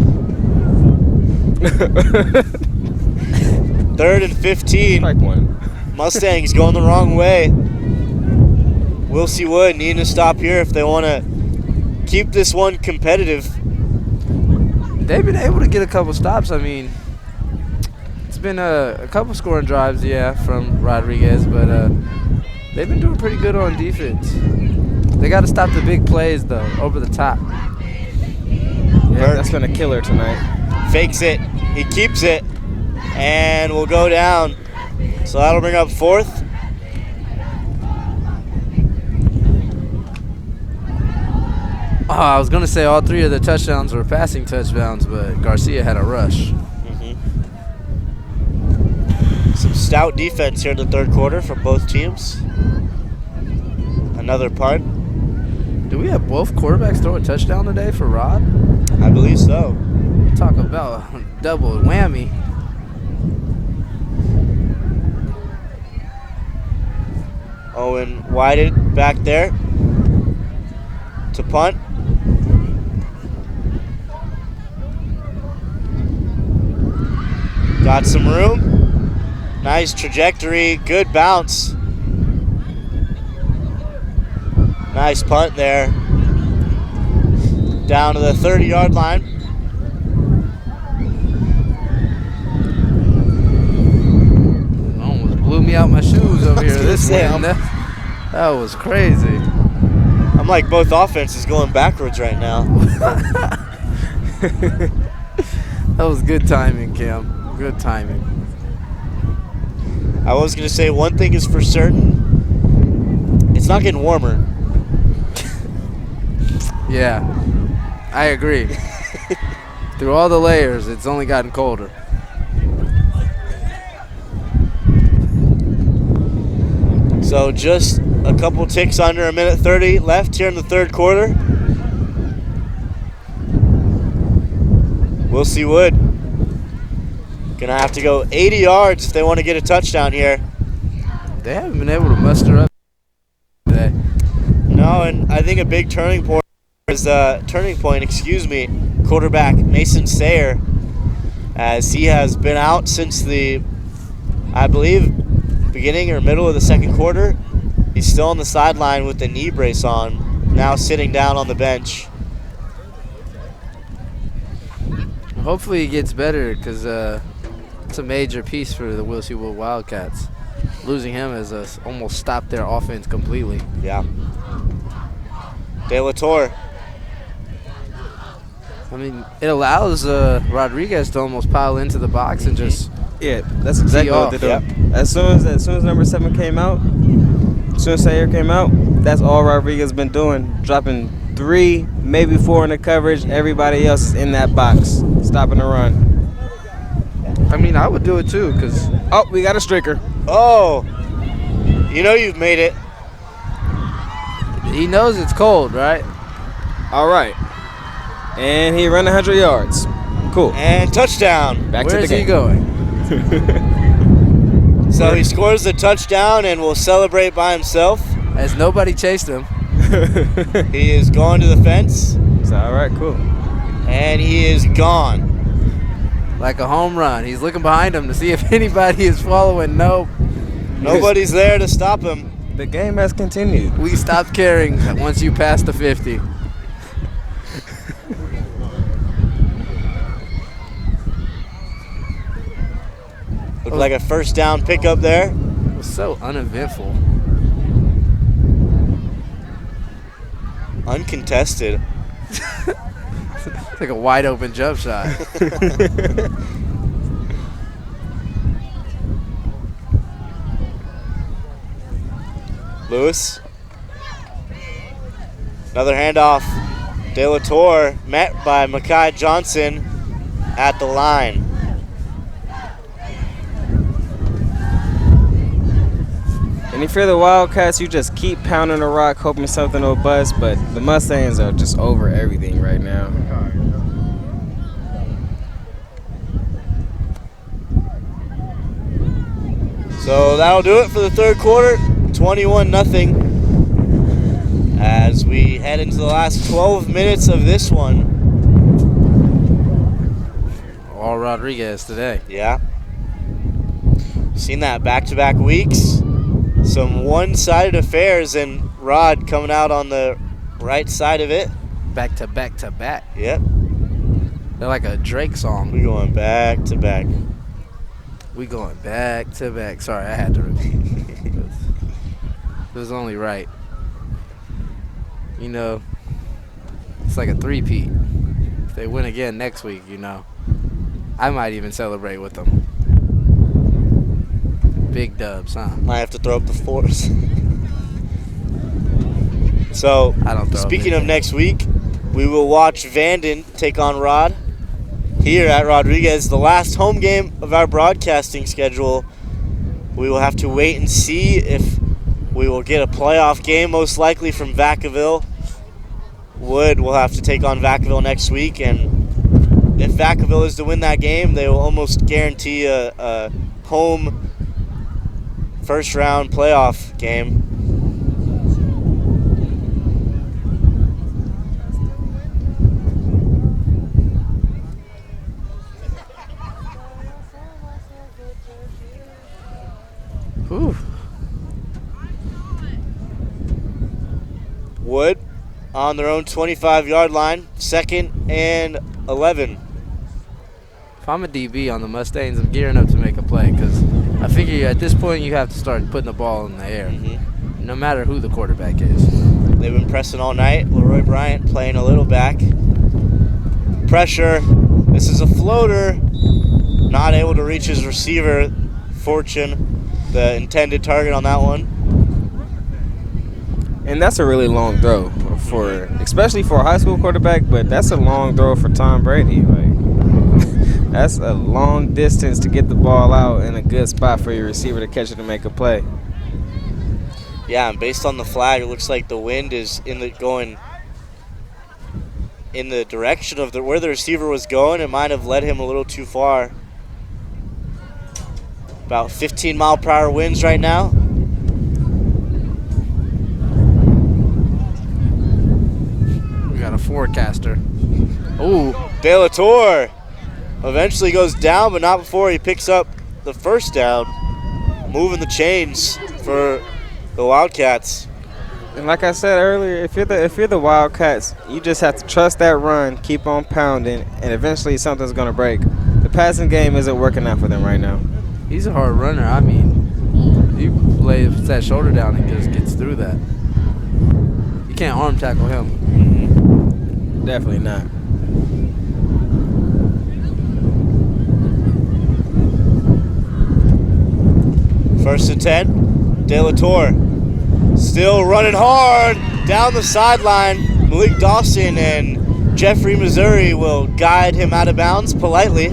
3rd and 15. Strike one. Mustangs going the wrong way. Wilsey Wood needing to stop here if they want to keep this one competitive. They've been able to get a couple stops. I mean, it's been a couple scoring drives, yeah, from Rodriguez, but they've been doing pretty good on defense. They got to stop the big plays, though, over the top. Yeah, that's been a killer tonight. Fakes it. He keeps it. And will go down. So that'll bring up 4th. Oh, I was going to say all 3 of the touchdowns were passing touchdowns, but Garcia had a rush. Some stout defense here in the 3rd quarter from both teams. Another punt. Do we have both quarterbacks throw a touchdown today for Rod? I believe so. Talk about double whammy. Owen Whited back there to punt. Got some room. Nice trajectory. Good bounce. Nice punt there. Down to the 30-yard line. Almost blew me out my shoes over here. This Sam. one. That was crazy. I'm like both offenses going backwards right now. That was good timing, Cam. Good timing. I was going to say one thing is for certain. It's not getting warmer. Yeah, I agree. Through all the layers, it's only gotten colder. So just a couple ticks under a minute 30 left here in the 3rd quarter. Wilsey Wood gonna have to go 80 yards if they want to get a touchdown here. They haven't been able to muster up today. No, and I think a big turning point is quarterback Mason Sayer, as he has been out since the, I believe, beginning or middle of the 2nd quarter. He's still on the sideline with the knee brace on, now sitting down on the bench. Hopefully he gets better, because it's a major piece for the Wilsey Wood Wildcats. Losing him has almost stopped their offense completely. Yeah. De La Torre. I mean, it allows Rodriguez to almost pile into the box and just Yeah, that's exactly what they do. Yep. As soon as number 7 came out, as soon as Sayer came out, that's all Rodriguez been doing, dropping 3, maybe 4 in the coverage. Everybody else is in that box, stopping the run. I mean, I would do it too, because Oh, we got a streaker. Oh, you know you've made it. he knows it's cold, right? All right. And he ran 100 yards. Cool. And touchdown. Back Where to is the he game. going? So he scores the touchdown and will celebrate by himself. As nobody chased him. He is going to the fence, So, all right, cool. and he is gone. Like a home run. He's looking behind him to see if anybody is following. Nope. Nobody's there to stop him. The game has continued. We stopped caring once you passed the 50. Looked like a first down pickup there. It was so uneventful. Uncontested. It's like a wide open jump shot. Lewis. Another handoff. De La Torre met by Makai Johnson at the line. And And if you're the Wildcats, you just keep pounding the rock, hoping something will bust. But the Mustangs are just over everything right now. So that'll do it for the third quarter, 21-0. As we head into the last 12 minutes of this one. All Rodriguez today. Yeah. Seen that back-to-back weeks. Some one-sided affairs, and Rod coming out on the right side of it. Back to back to back. Yep. They're like a Drake song. We're going back-to-back. We going back to back. Sorry, I had to repeat. It was only right. You know, it's like a three-peat. If they win again next week, you know, I might even celebrate with them. Big dubs, huh? Might have to throw up the fours. So, I don't throw speaking up of next week, we will watch Vanden take on Rod here at Rodriguez. The last home game of our broadcasting schedule. We will have to wait and see if we will get a playoff game, most likely from Vacaville. Wood will have to take on Vacaville next week, and if Vacaville is to win that game, they will almost guarantee a home first-round playoff game. Whew. Wood on their own 25-yard line, 2nd and 11. If I'm a DB on the Mustangs, I'm gearing up to make a play because I figure at this point you have to start putting the ball in the air, no matter who the quarterback is. They've been pressing all night. Leroy Bryant playing a little back. Pressure. This is a floater. Not able to reach his receiver, Fortune, the intended target on that one. And that's a really long throw, especially for a high school quarterback, but that's a long throw for Tom Brady. Like, that's a long distance to get the ball out in a good spot for your receiver to catch it and make a play. Yeah, and based on the flag, it looks like the wind is going in the direction of where the receiver was going. It might have led him a little too far. About 15-mile-per-hour winds right now. We got a forecaster. Ooh. De La Torre eventually goes down, but not before he picks up the first down, moving the chains for the Wildcats. And like I said earlier, if you're the Wildcats, you just have to trust that run, keep on pounding, and eventually something's gonna break. The passing game isn't working out for them right now. He's a hard runner. I mean, he lays that shoulder down and just gets through that. You can't arm tackle him. Definitely not. First and 10, De La Torre still running hard down the sideline. Malik Dawson and Jeffrey Missouri will guide him out of bounds politely.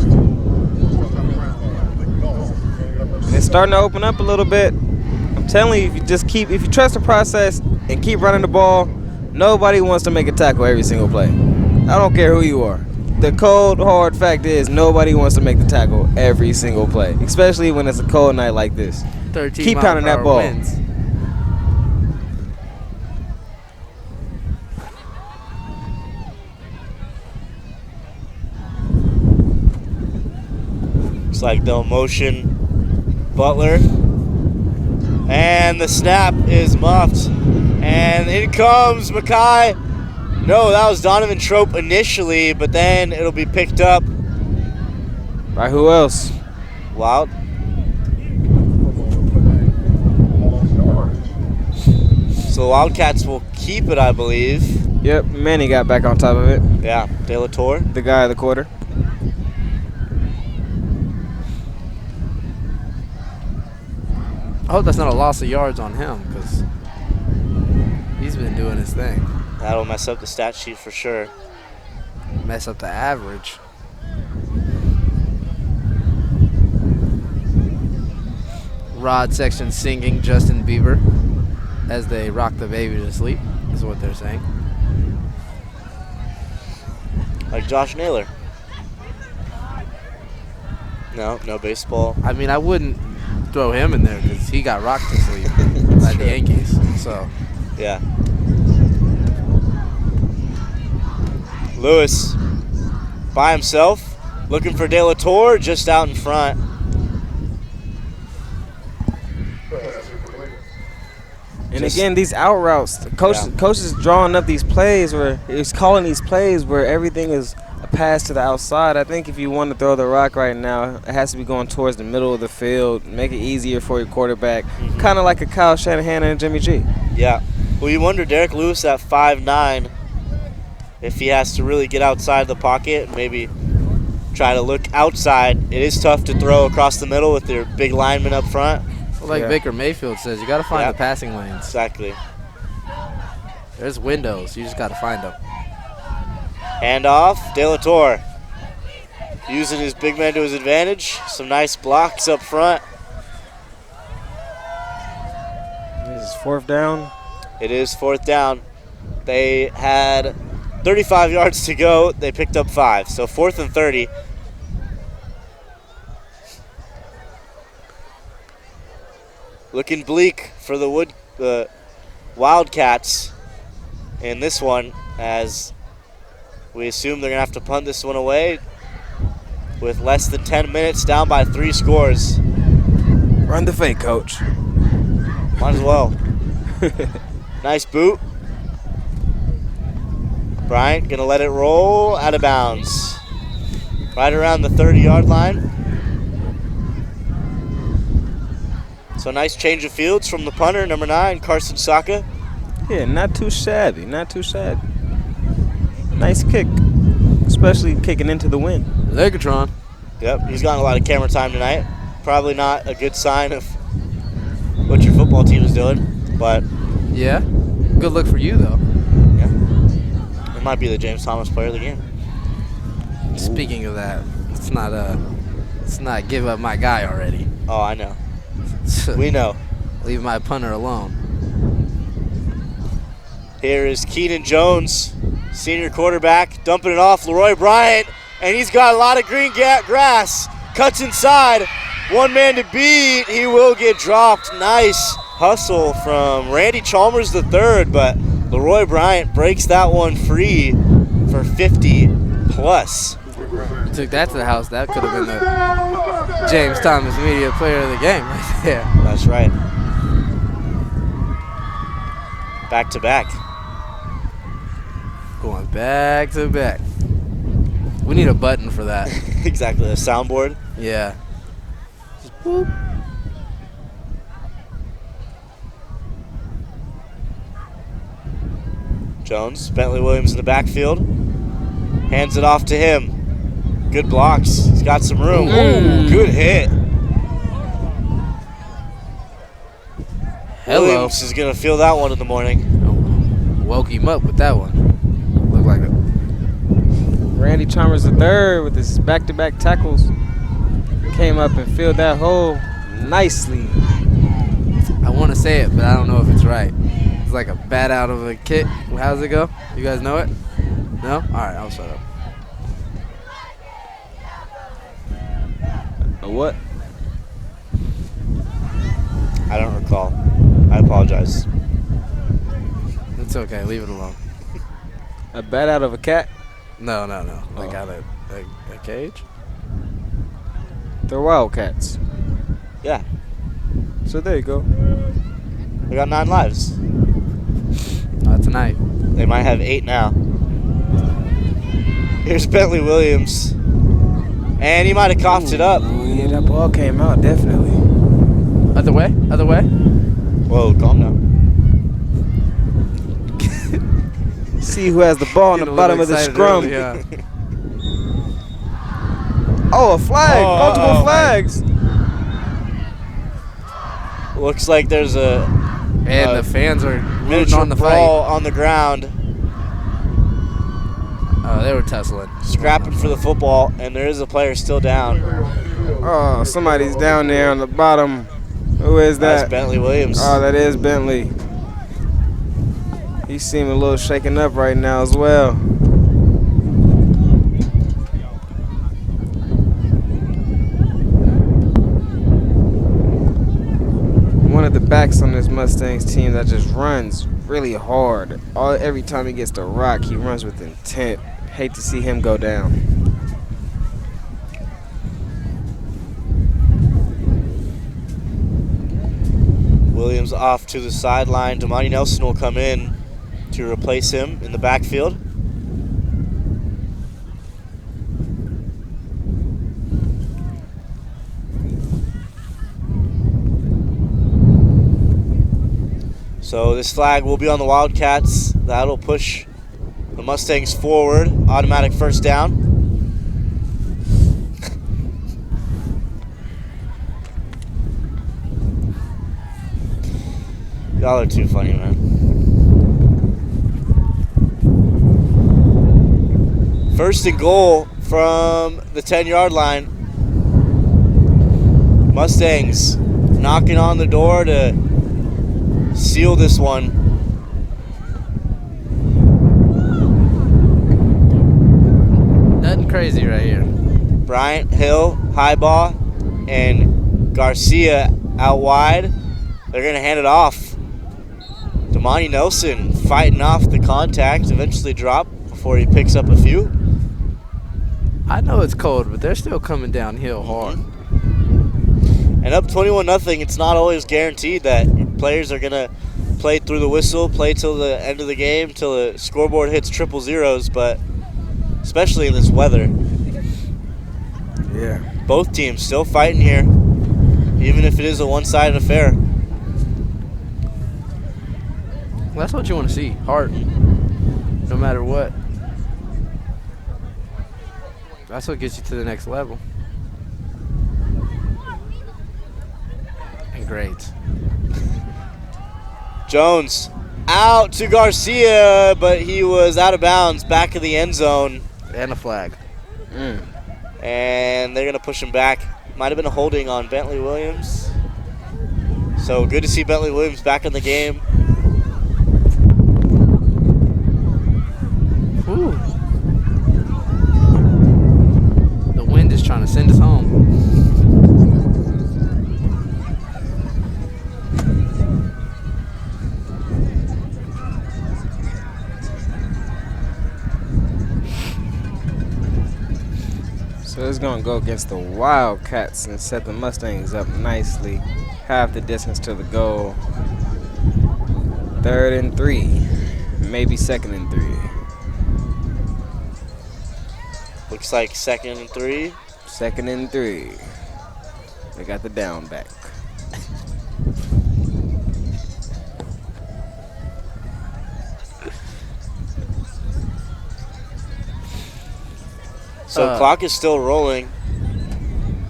It's starting to open up a little bit. I'm telling you, if you trust the process and keep running the ball, nobody wants to make a tackle every single play. I don't care who you are. The cold, hard fact is nobody wants to make the tackle every single play, especially when it's a cold night like this. Keep pounding that ball. Wins. Looks like they'll motion Butler. And the snap is muffed. And in comes Mackay. No, that was Donovan Trope initially, but then it'll be picked up. By who else? Wild. So the Wildcats will keep it, I believe. Yep, Manny got back on top of it. Yeah, De La Torre. The guy of the quarter. I hope that's not a loss of yards on him because he's been doing his thing. That'll mess up the stat sheet for sure. Mess up the average. Rod section singing Justin Bieber as they rock the baby to sleep, is what they're saying. Like Josh Naylor. No baseball. I mean, I wouldn't throw him in there because he got rocked to sleep by the Yankees. So, Yeah. Lewis by himself, looking for De La Torre, just out in front. And again, these out routes, the coach is drawing up these plays where he's calling these plays where everything is a pass to the outside. I think if you want to throw the rock right now, it has to be going towards the middle of the field, make it easier for your quarterback, kind of like a Kyle Shanahan and Jimmy G. Yeah. Well, you wonder, Derek Lewis at 5'9", if he has to really get outside the pocket, maybe try to look outside. It is tough to throw across the middle with your big lineman up front. well, like Baker Mayfield says, you got to find the passing lanes. Exactly. There's windows. You just got to find them. Hand off, De La Torre. Using his big man to his advantage. Some nice blocks up front. This is 4th down. It is 4th down. They had 35 yards to go. They picked up 5. So 4th and 30. Looking bleak for the Wildcats in this one, as we assume they're going to have to punt this one away with less than 10 minutes, down by 3 scores. Run the fake, coach. Might as well. Nice boot. Bryant going to let it roll out of bounds. Right around the 30-yard line. So nice change of fields from the punter, number 9, Carson Saka. Yeah, not too shabby, not too shabby. Nice kick, especially kicking into the wind. Legatron. Yep, he's gotten a lot of camera time tonight. Probably not a good sign of what your football team is doing, but Yeah. Good look for you, though. yeah, it might be the James Thomas player of the game. Speaking of that, let's not give up my guy already. Oh, I know. We know. Leave my punter alone. Here is Keenan Jones, senior quarterback, dumping it off. Leroy Bryant, and he's got a lot of green grass. Cuts inside. One man to beat. He will get dropped. Nice hustle from Randy Chalmers III, but Leroy Bryant breaks that one free for 50 plus. Took that to the house. That could have been the James Thomas Media Player of the Game right there. That's right. Back to back. Going back to back. We need a button for that. Exactly, a soundboard. Yeah. Just boop. Jones, Bentley Williams in the backfield. Hands it off to him. Good blocks. He's got some room. Ooh, good hit. Hello. Williams is going to feel that one in the morning. Woke him up with that one. Looked like it. Randy Chalmers III with his back-to-back tackles came up and filled that hole nicely. I want to say it, but I don't know if it's right. It's like a bat out of a kit. How does it go? You guys know it? No? All right, I'll shut up. A what? I don't recall. I apologize. It's okay. Leave it alone. A bat out of a cat? No. Like out of a cage? They're Wildcats. Yeah, So there you go. they got 9 lives. Not tonight. They might have 8 now. Here's Bentley Williams. And he might have coughed it up. Yeah, that ball came out, definitely. Other way? Other way? Whoa, calm down. See who has the ball on the Getting a bottom little of the excited scrum. early, yeah. Oh, a flag. Multiple flags. Looks like there's a And the fans are rooting miniature on the brawl fight. on the ground, Oh, they were tussling. scrapping for the football, and there is a player still down. Oh, somebody's down there on the bottom. Who is that? That's Bentley Williams. Oh, that is Bentley. He seemed a little shaken up right now as well. One of the backs on this Mustangs team that just runs really hard. Every time he gets the rock, he runs with intent. Hate to see him go down. Williams off to the sideline. Damani Nelson will come in to replace him in the backfield. So this flag will be on the Wildcats. That'll push the Mustangs forward. Automatic first down. Y'all are too funny, man. First and goal from the 10-yard line. Mustangs knocking on the door to seal this one. Nothing crazy right here. Bryant, Hill, high ball, and Garcia out wide. They're going to hand it off. Damani Nelson fighting off the contact, eventually drop before he picks up a few. I know it's cold, but they're still coming downhill hard. And up 21-0, it's not always guaranteed that players are going to play through the whistle, play till the end of the game, till the scoreboard hits triple zeros, but especially in this weather. Yeah. Both teams still fighting here, even if it is a one-sided affair. Well, that's what you want to see, heart, no matter what. That's what gets you to the next level. And grades. Jones out to Garcia, but he was out of bounds, back of the end zone. And a flag. And they're going to push him back. Might have been a holding on Bentley Williams. So good to see Bentley Williams back in the game. Ooh. The wind is trying to send us home. So it's going to go against the Wildcats and set the Mustangs up nicely. Half the distance to the goal. 3rd and 3. Maybe 2nd and 3. Looks like 2nd and 3. 2nd and 3. They got the down back. So clock is still rolling.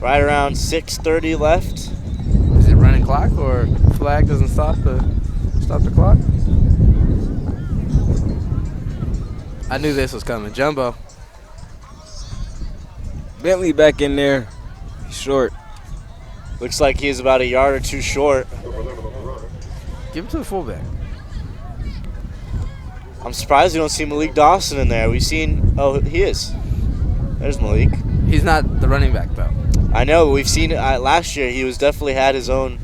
Right around 6:30 left. Is it running clock or flag doesn't stop the clock? I knew this was coming. Jumbo. Bentley back in there. He's short. Looks like he's about a yard or two short. Give it to the fullback. I'm surprised we don't see Malik Dawson in there. We've seen, oh, he is. There's Malik. He's not the running back, though. I know, we've seen last year he was definitely had his own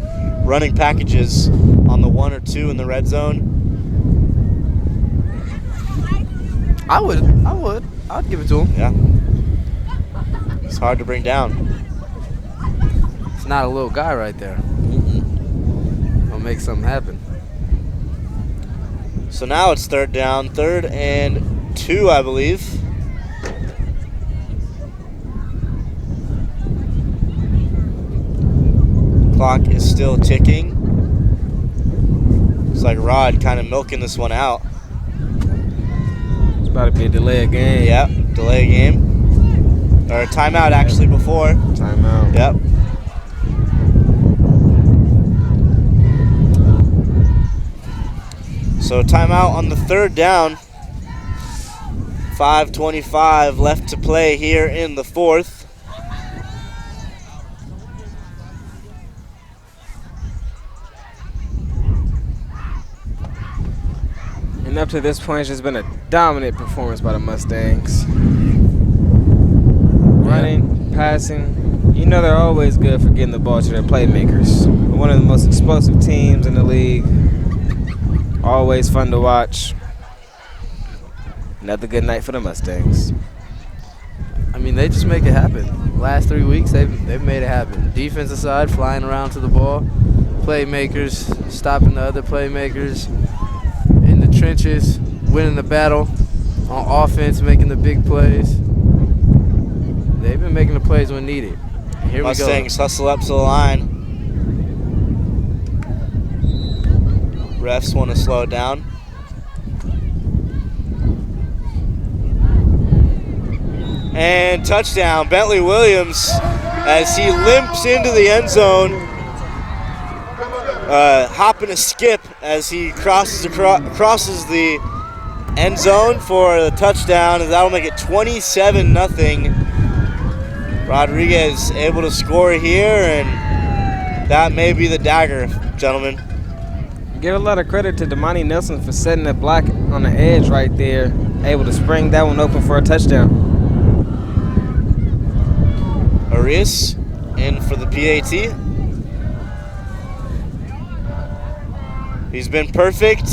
running packages on the 1 or 2 in the red zone. I'd give it to him. Yeah. It's hard to bring down. It's not a little guy right there. He'll make something happen. So now it's 3rd down, 3rd and 2, I believe. Clock is still ticking. Looks like Rod kind of milking this one out. It's about to be a delay of game. Yep, delay game. Or a timeout actually before. Timeout. Yep. So timeout on the 3rd down. 5:25 left to play here in the 4th. to this point, it's just been a dominant performance by the Mustangs. Running, passing, you know they're always good for getting the ball to their playmakers. One of the most explosive teams in the league. Always fun to watch. Another good night for the Mustangs. I mean, they just make it happen. Last 3 weeks, they've made it happen. Defensive side, flying around to the ball. Playmakers, stopping the other playmakers. In the trenches, winning the battle. On offense, making the big plays. They've been making the plays when needed. And here Mustangs we go. hustle up to the line. Refs want to slow it down. And touchdown, Bentley Williams, as he limps into the end zone. Hop and a skip as he crosses the end zone for the touchdown, and that'll make it 27-0. Rodriguez able to score here, and that may be the dagger, gentlemen. Give a lot of credit to Damani Nelson for setting the block on the edge right there, able to spring that one open for a touchdown. Arias in for the PAT. He's been perfect,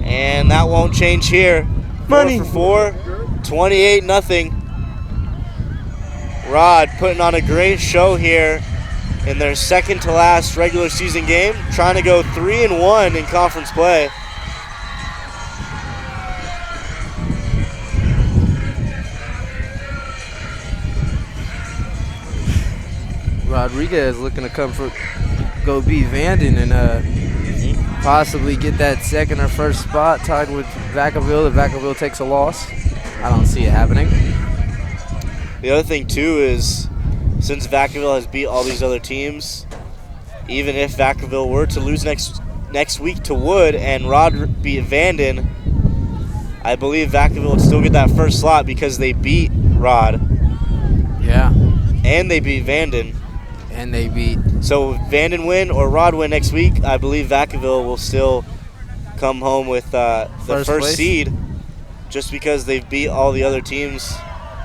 and that won't change here. Money. 4 for 4, 28-0. Rod putting on a great show here in their second to last regular season game, trying to go 3-1 in conference play. Rodriguez looking to go beat Vanden and possibly get that second or first spot tied with Vacaville if Vacaville takes a loss. I don't see it happening. The other thing too is, since Vacaville has beat all these other teams, even if Vacaville were to lose next week to Wood and Rod beat Vanden, I believe Vacaville would still get that first slot because they beat Rod. Yeah. And they beat Vanden. And they beat. So if Vanden win or Rod win next week, I believe Vacaville will still come home with the first seed, just because they've beat all the other teams.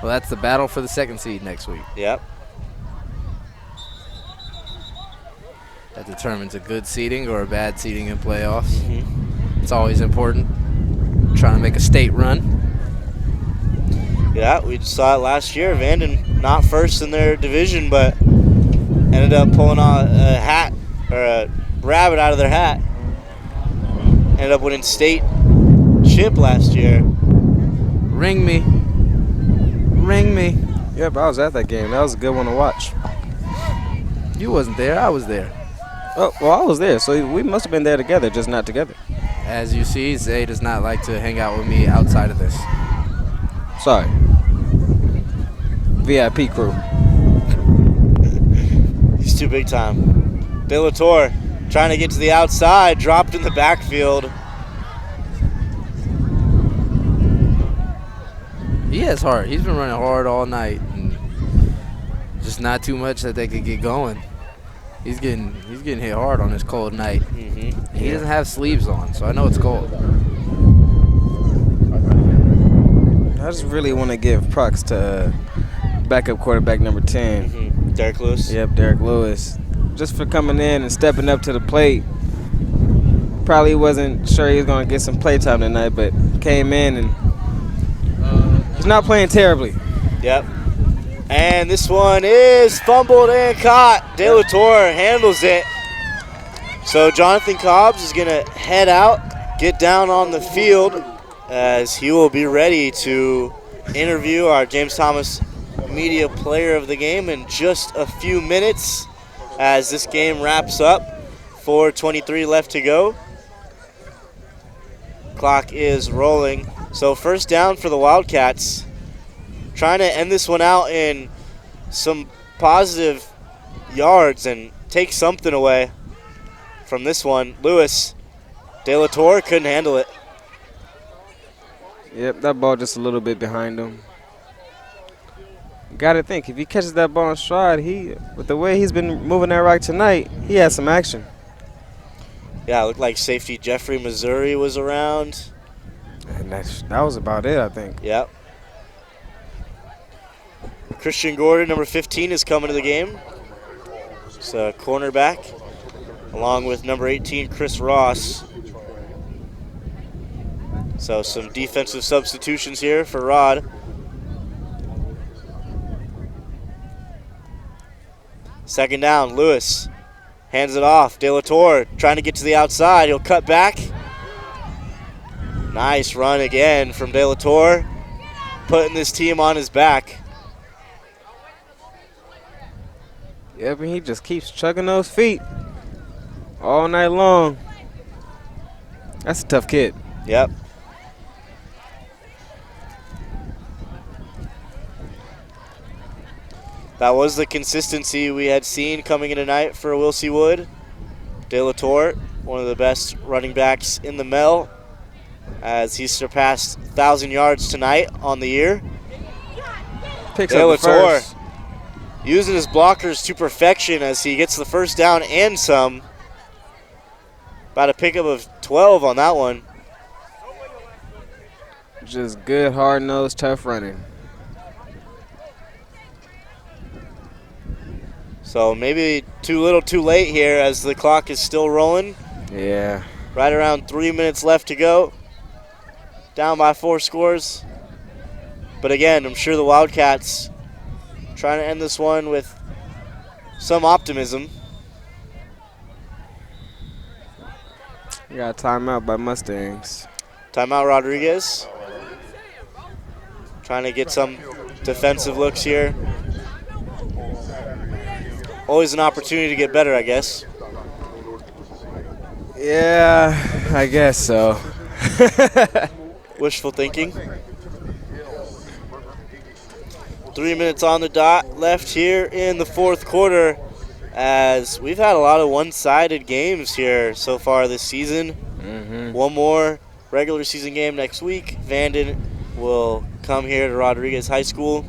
Well, that's the battle for the second seed next week. Yep. That determines a good seeding or a bad seeding in playoffs. It's always important. Trying to make a state run. Yeah, we saw it last year. Vanden not first in their division, but ended up pulling on a hat or a rabbit out of their hat. Ended up winning state chip last year. Ring me. Ring me. Yep, I was at that game. That was a good one to watch. You wasn't there. I was there. Oh, well, I was there, so we must have been there together, just not together. As you see, Zay does not like to hang out with me outside of this. Sorry. VIP crew. He's too big time. De La Torre trying to get to the outside, dropped in the backfield. He has heart. He's been running hard all night, and just not too much that they could get going. He's getting hit hard on this cold night. He doesn't have sleeves on, so I know it's cold. I just really want to give props to backup quarterback number 10. Derek Lewis. Yep, Derek Lewis. Just for coming in and stepping up to the plate. Probably wasn't sure he was going to get some play time tonight, but came in and he's not playing terribly. Yep. And this one is fumbled and caught. De La Torre handles it. So Jonathan Cobbs is going to head out, get down on the field, as he will be ready to interview our James Thomas Media Player of the Game in just a few minutes as this game wraps up. 4:23 left to go. Clock is rolling. So first down for the Wildcats. Trying to end this one out in some positive yards and take something away from this one. Lewis, De La Torre couldn't handle it. Yep, that ball just a little bit behind him. Got to think, if he catches that ball in stride, with the way he's been moving that rock tonight, he has some action. Yeah, it looked like safety Jeffrey Missouri was around. And that was about it, I think. Yep. Christian Gordon, number 15, is coming to the game. It's a cornerback, along with number 18, Chris Ross. So some defensive substitutions here for Rod. Second down, Lewis hands it off. De La Torre trying to get to the outside. He'll cut back. Nice run again from De La Torre, putting this team on his back. Yep, and he just keeps chugging those feet all night long. That's a tough kid. Yep. That was the consistency we had seen coming in tonight for Wilsey Wood. De La Torre, one of the best running backs in the MEL, as he surpassed 1,000 yards tonight on the year. Picks De La up the Torre first. using his blockers to perfection as he gets the first down and some. About a pickup of 12 on that one. Just good, hard-nosed, tough running. So maybe too little too late here as the clock is still rolling. Yeah. Right around 3 minutes left to go. Down by 4 scores. But again, I'm sure the Wildcats trying to end this one with some optimism. We got a timeout by Mustangs. Timeout Rodriguez. Trying to get some defensive looks here. Always an opportunity to get better, I guess. Yeah, I guess so. Wishful thinking. 3 minutes on the dot left here in the fourth quarter, as we've had a lot of one-sided games here so far this season. One more regular season game next week. Vanden will come here to Rodriguez High School.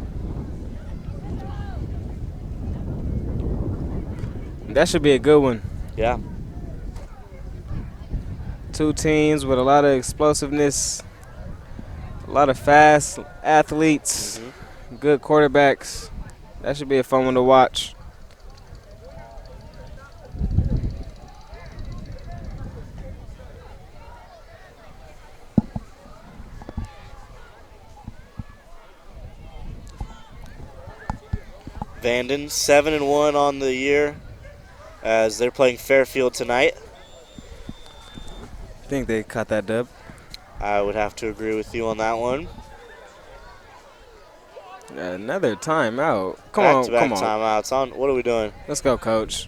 That should be a good one. Yeah. Two teams with a lot of explosiveness, a lot of fast athletes, good quarterbacks. That should be a fun one to watch. Vanden 7-1 on the year, as they're playing Fairfield tonight. I think they caught that dub. I would have to agree with you on that one. Another timeout. Come Back-to-back on. timeouts. What are we doing? Let's go, coach.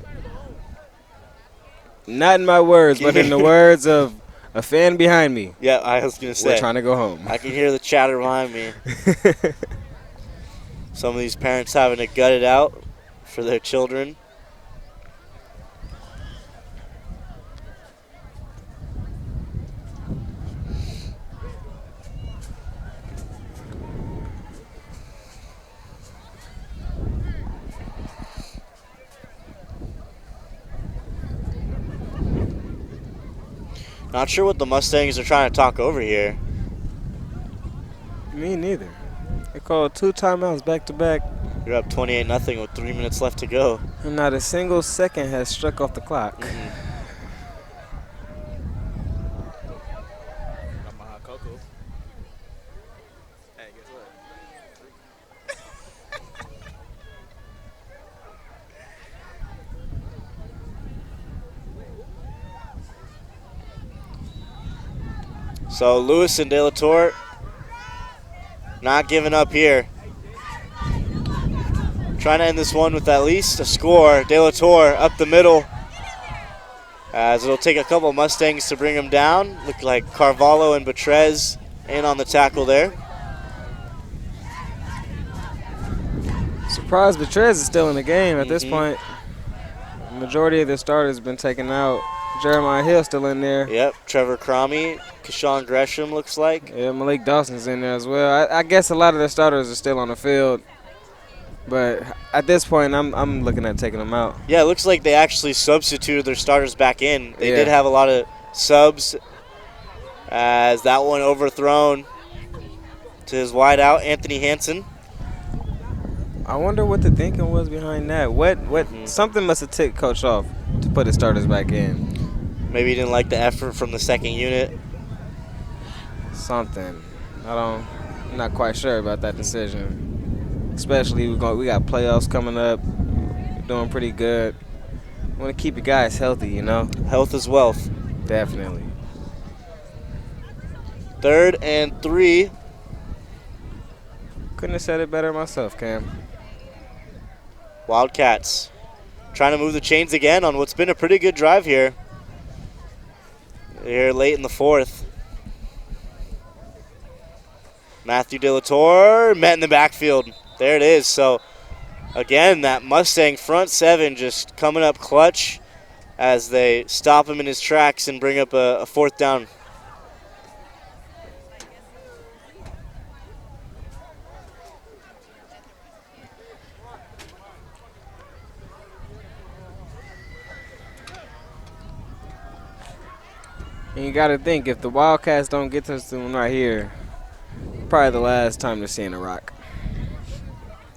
Not in my words, but in the words of a fan behind me. Yeah, I was going to say. We're trying to go home. I can hear the chatter behind me. Some of these parents having to gut it out for their children. Not sure what the Mustangs are trying to talk over here. Me neither. They called 2 timeouts back to back. You're up 28-0 with 3 minutes left to go. And not a single second has struck off the clock. So Lewis and De La Torre not giving up here. Trying to end this one with at least a score. De La Torre up the middle, as it'll take a couple of Mustangs to bring him down. Look like Carvalho and Betrez in on the tackle there. Surprised Betrez is still in the game at this point. The majority of the starters have been taken out. Jeremiah Hill still in there. Yep, Trevor Cromie, Kashawn Gresham looks like. Yeah, Malik Dawson's in there as well. I guess a lot of the starters are still on the field. But at this point, I'm looking at taking them out. Yeah, it looks like they actually substituted their starters back in. They Yeah. did have a lot of subs as that one overthrown to his wide out, Anthony Hansen. I wonder what the thinking was behind that. What something must have ticked Coach off to put his starters back in. Maybe he didn't like the effort from the second unit. Something. I'm not quite sure about that decision. Especially we got playoffs coming up. We're doing pretty good. Want to keep your guys healthy, you know. Health is wealth. Definitely. 3rd and 3. Couldn't have said it better myself, Cam. Wildcats trying to move the chains again on what's been a pretty good drive here. Here late in the 4th. Matthew DeLatorre met in the backfield. There it is. So, again, that Mustang front 7 just coming up clutch as they stop him in his tracks and bring up a 4th down. And you got to think, if the Wildcats don't get to this one right here, probably the last time they're seeing a rock.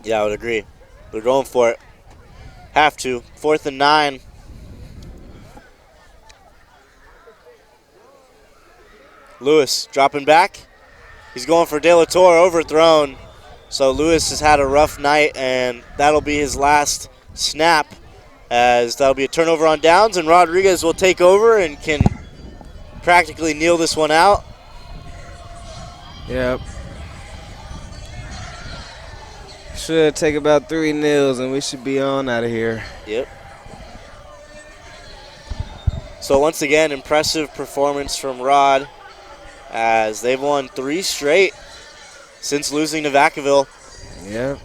Yeah, I would agree. They're going for it. Have to. 4th and 9. Lewis dropping back. He's going for De La Torre, overthrown. So Lewis has had a rough night, and that'll be his last snap, as that'll be a turnover on downs, and Rodriguez will take over and can practically kneel this one out. Yep. Should take about 3 kneels, and we should be on out of here. Yep. So once again, impressive performance from Rod, as they've won 3 straight since losing to Vacaville. Yep.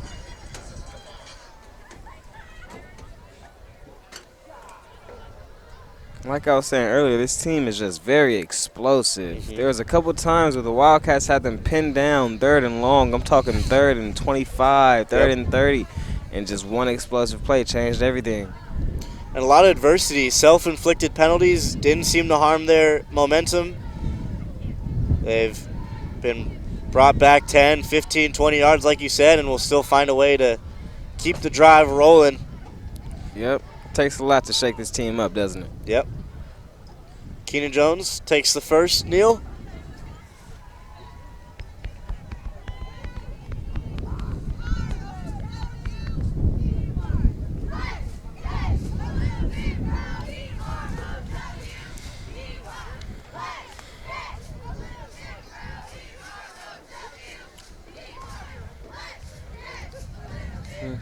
Like I was saying earlier, this team is just very explosive. There was a couple times where the Wildcats had them pinned down 3rd and long. I'm talking 3rd and 25, 3rd and 30, and just one explosive play changed everything. And a lot of adversity. Self-inflicted penalties didn't seem to harm their momentum. They've been brought back 10, 15, 20 yards, like you said, and will still find a way to keep the drive rolling. Yep. Takes a lot to shake this team up, doesn't it? Yep. Keenan Jones takes the first kneel. Hmm.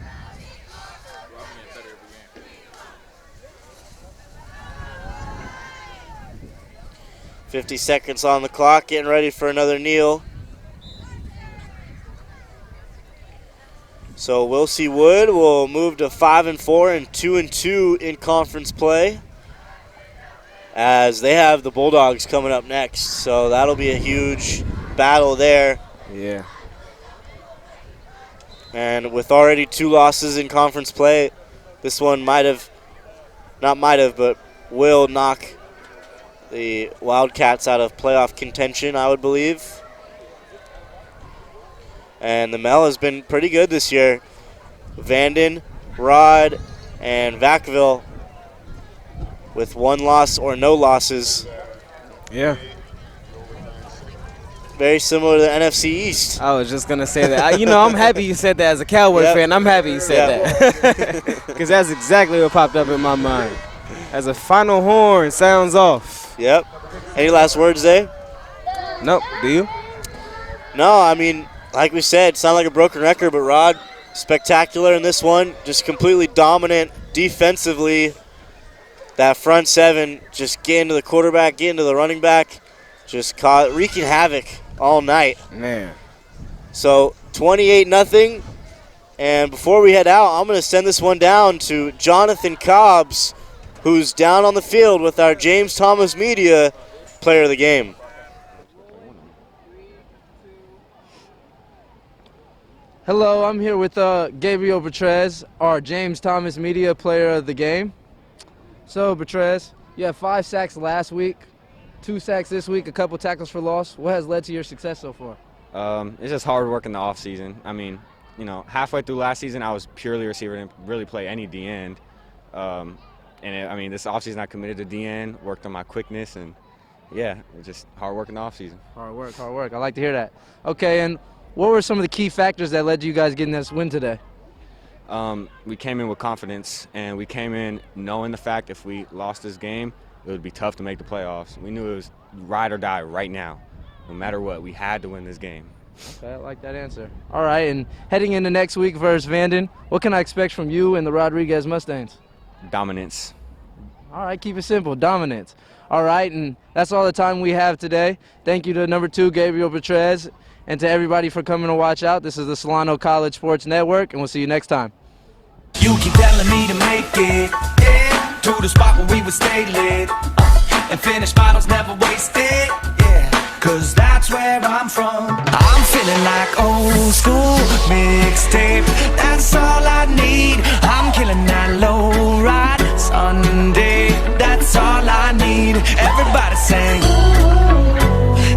50 seconds on the clock, getting ready for another kneel. So Wilsey Wood will move to 5-4 and 2-2 in conference play, as they have the Bulldogs coming up next. So that'll be a huge battle there. Yeah. And with already 2 losses in conference play, this one but will knock the Wildcats out of playoff contention, I would believe. And the Mel has been pretty good this year. Vanden, Rod, and Vacaville with 1 loss or no losses. Yeah. Very similar to the NFC East. I was just going to say that. I'm happy you said that as a Cowboy fan. I'm happy you said that. Because that's exactly what popped up in my mind. As a final horn sounds off. Yep. Any last words there? Nope. Do you? No, I mean, like we said, sound like a broken record, but Rod, spectacular in this one. Just completely dominant defensively. That front 7, just getting to the quarterback, getting to the running back, just wreaking havoc all night. Man. So 28-0. And before we head out, I'm going to send this one down to Jonathan Cobbs, who's down on the field with our James Thomas Media Player of the Game. Hello, I'm here with Gabriel Bertrez, our James Thomas Media Player of the Game. So, Bertrez, you had 5 sacks last week, 2 sacks this week, a couple tackles for loss. What has led to your success so far? It's just hard work in the off season. I mean, you know, halfway through last season, I was purely receiver, didn't really play any D end. I mean, this offseason I committed to D end, worked on my quickness, and yeah, it's just hard work in the offseason. Hard work, hard work. I like to hear that. Okay, and what were some of the key factors that led to you guys getting this win today? We came in with confidence, and we came in knowing the fact if we lost this game, it would be tough to make the playoffs. We knew it was ride or die right now. No matter what, we had to win this game. Okay, I like that answer. All right, and heading into next week versus Vanden, what can I expect from you and the Rodriguez Mustangs? Dominance. All right, keep it simple, dominance. All right, and that's all the time we have today. Thank you to number 2, Gabriel Bertrez, and to everybody for coming to watch out. This is the Solano College Sports Network, and we'll see you next time. You keep telling me to make it, yeah, to the spot where we would stay lit, and finish bottles never wasted, yeah, cause that's where I'm from. I'm feeling like old school mixtape, that's all I need. I'm killing that low ride Sunday, that's all I need. Everybody sing,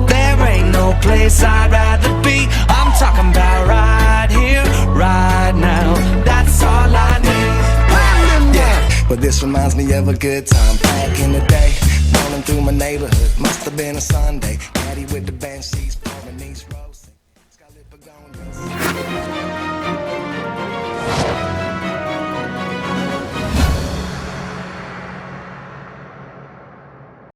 there ain't no place I'd rather be. I'm talking about right here, right now, that's all I need. Yeah, but this reminds me of a good time back in the day, rolling through my neighborhood, must have been a Sunday. Daddy with the band sheets.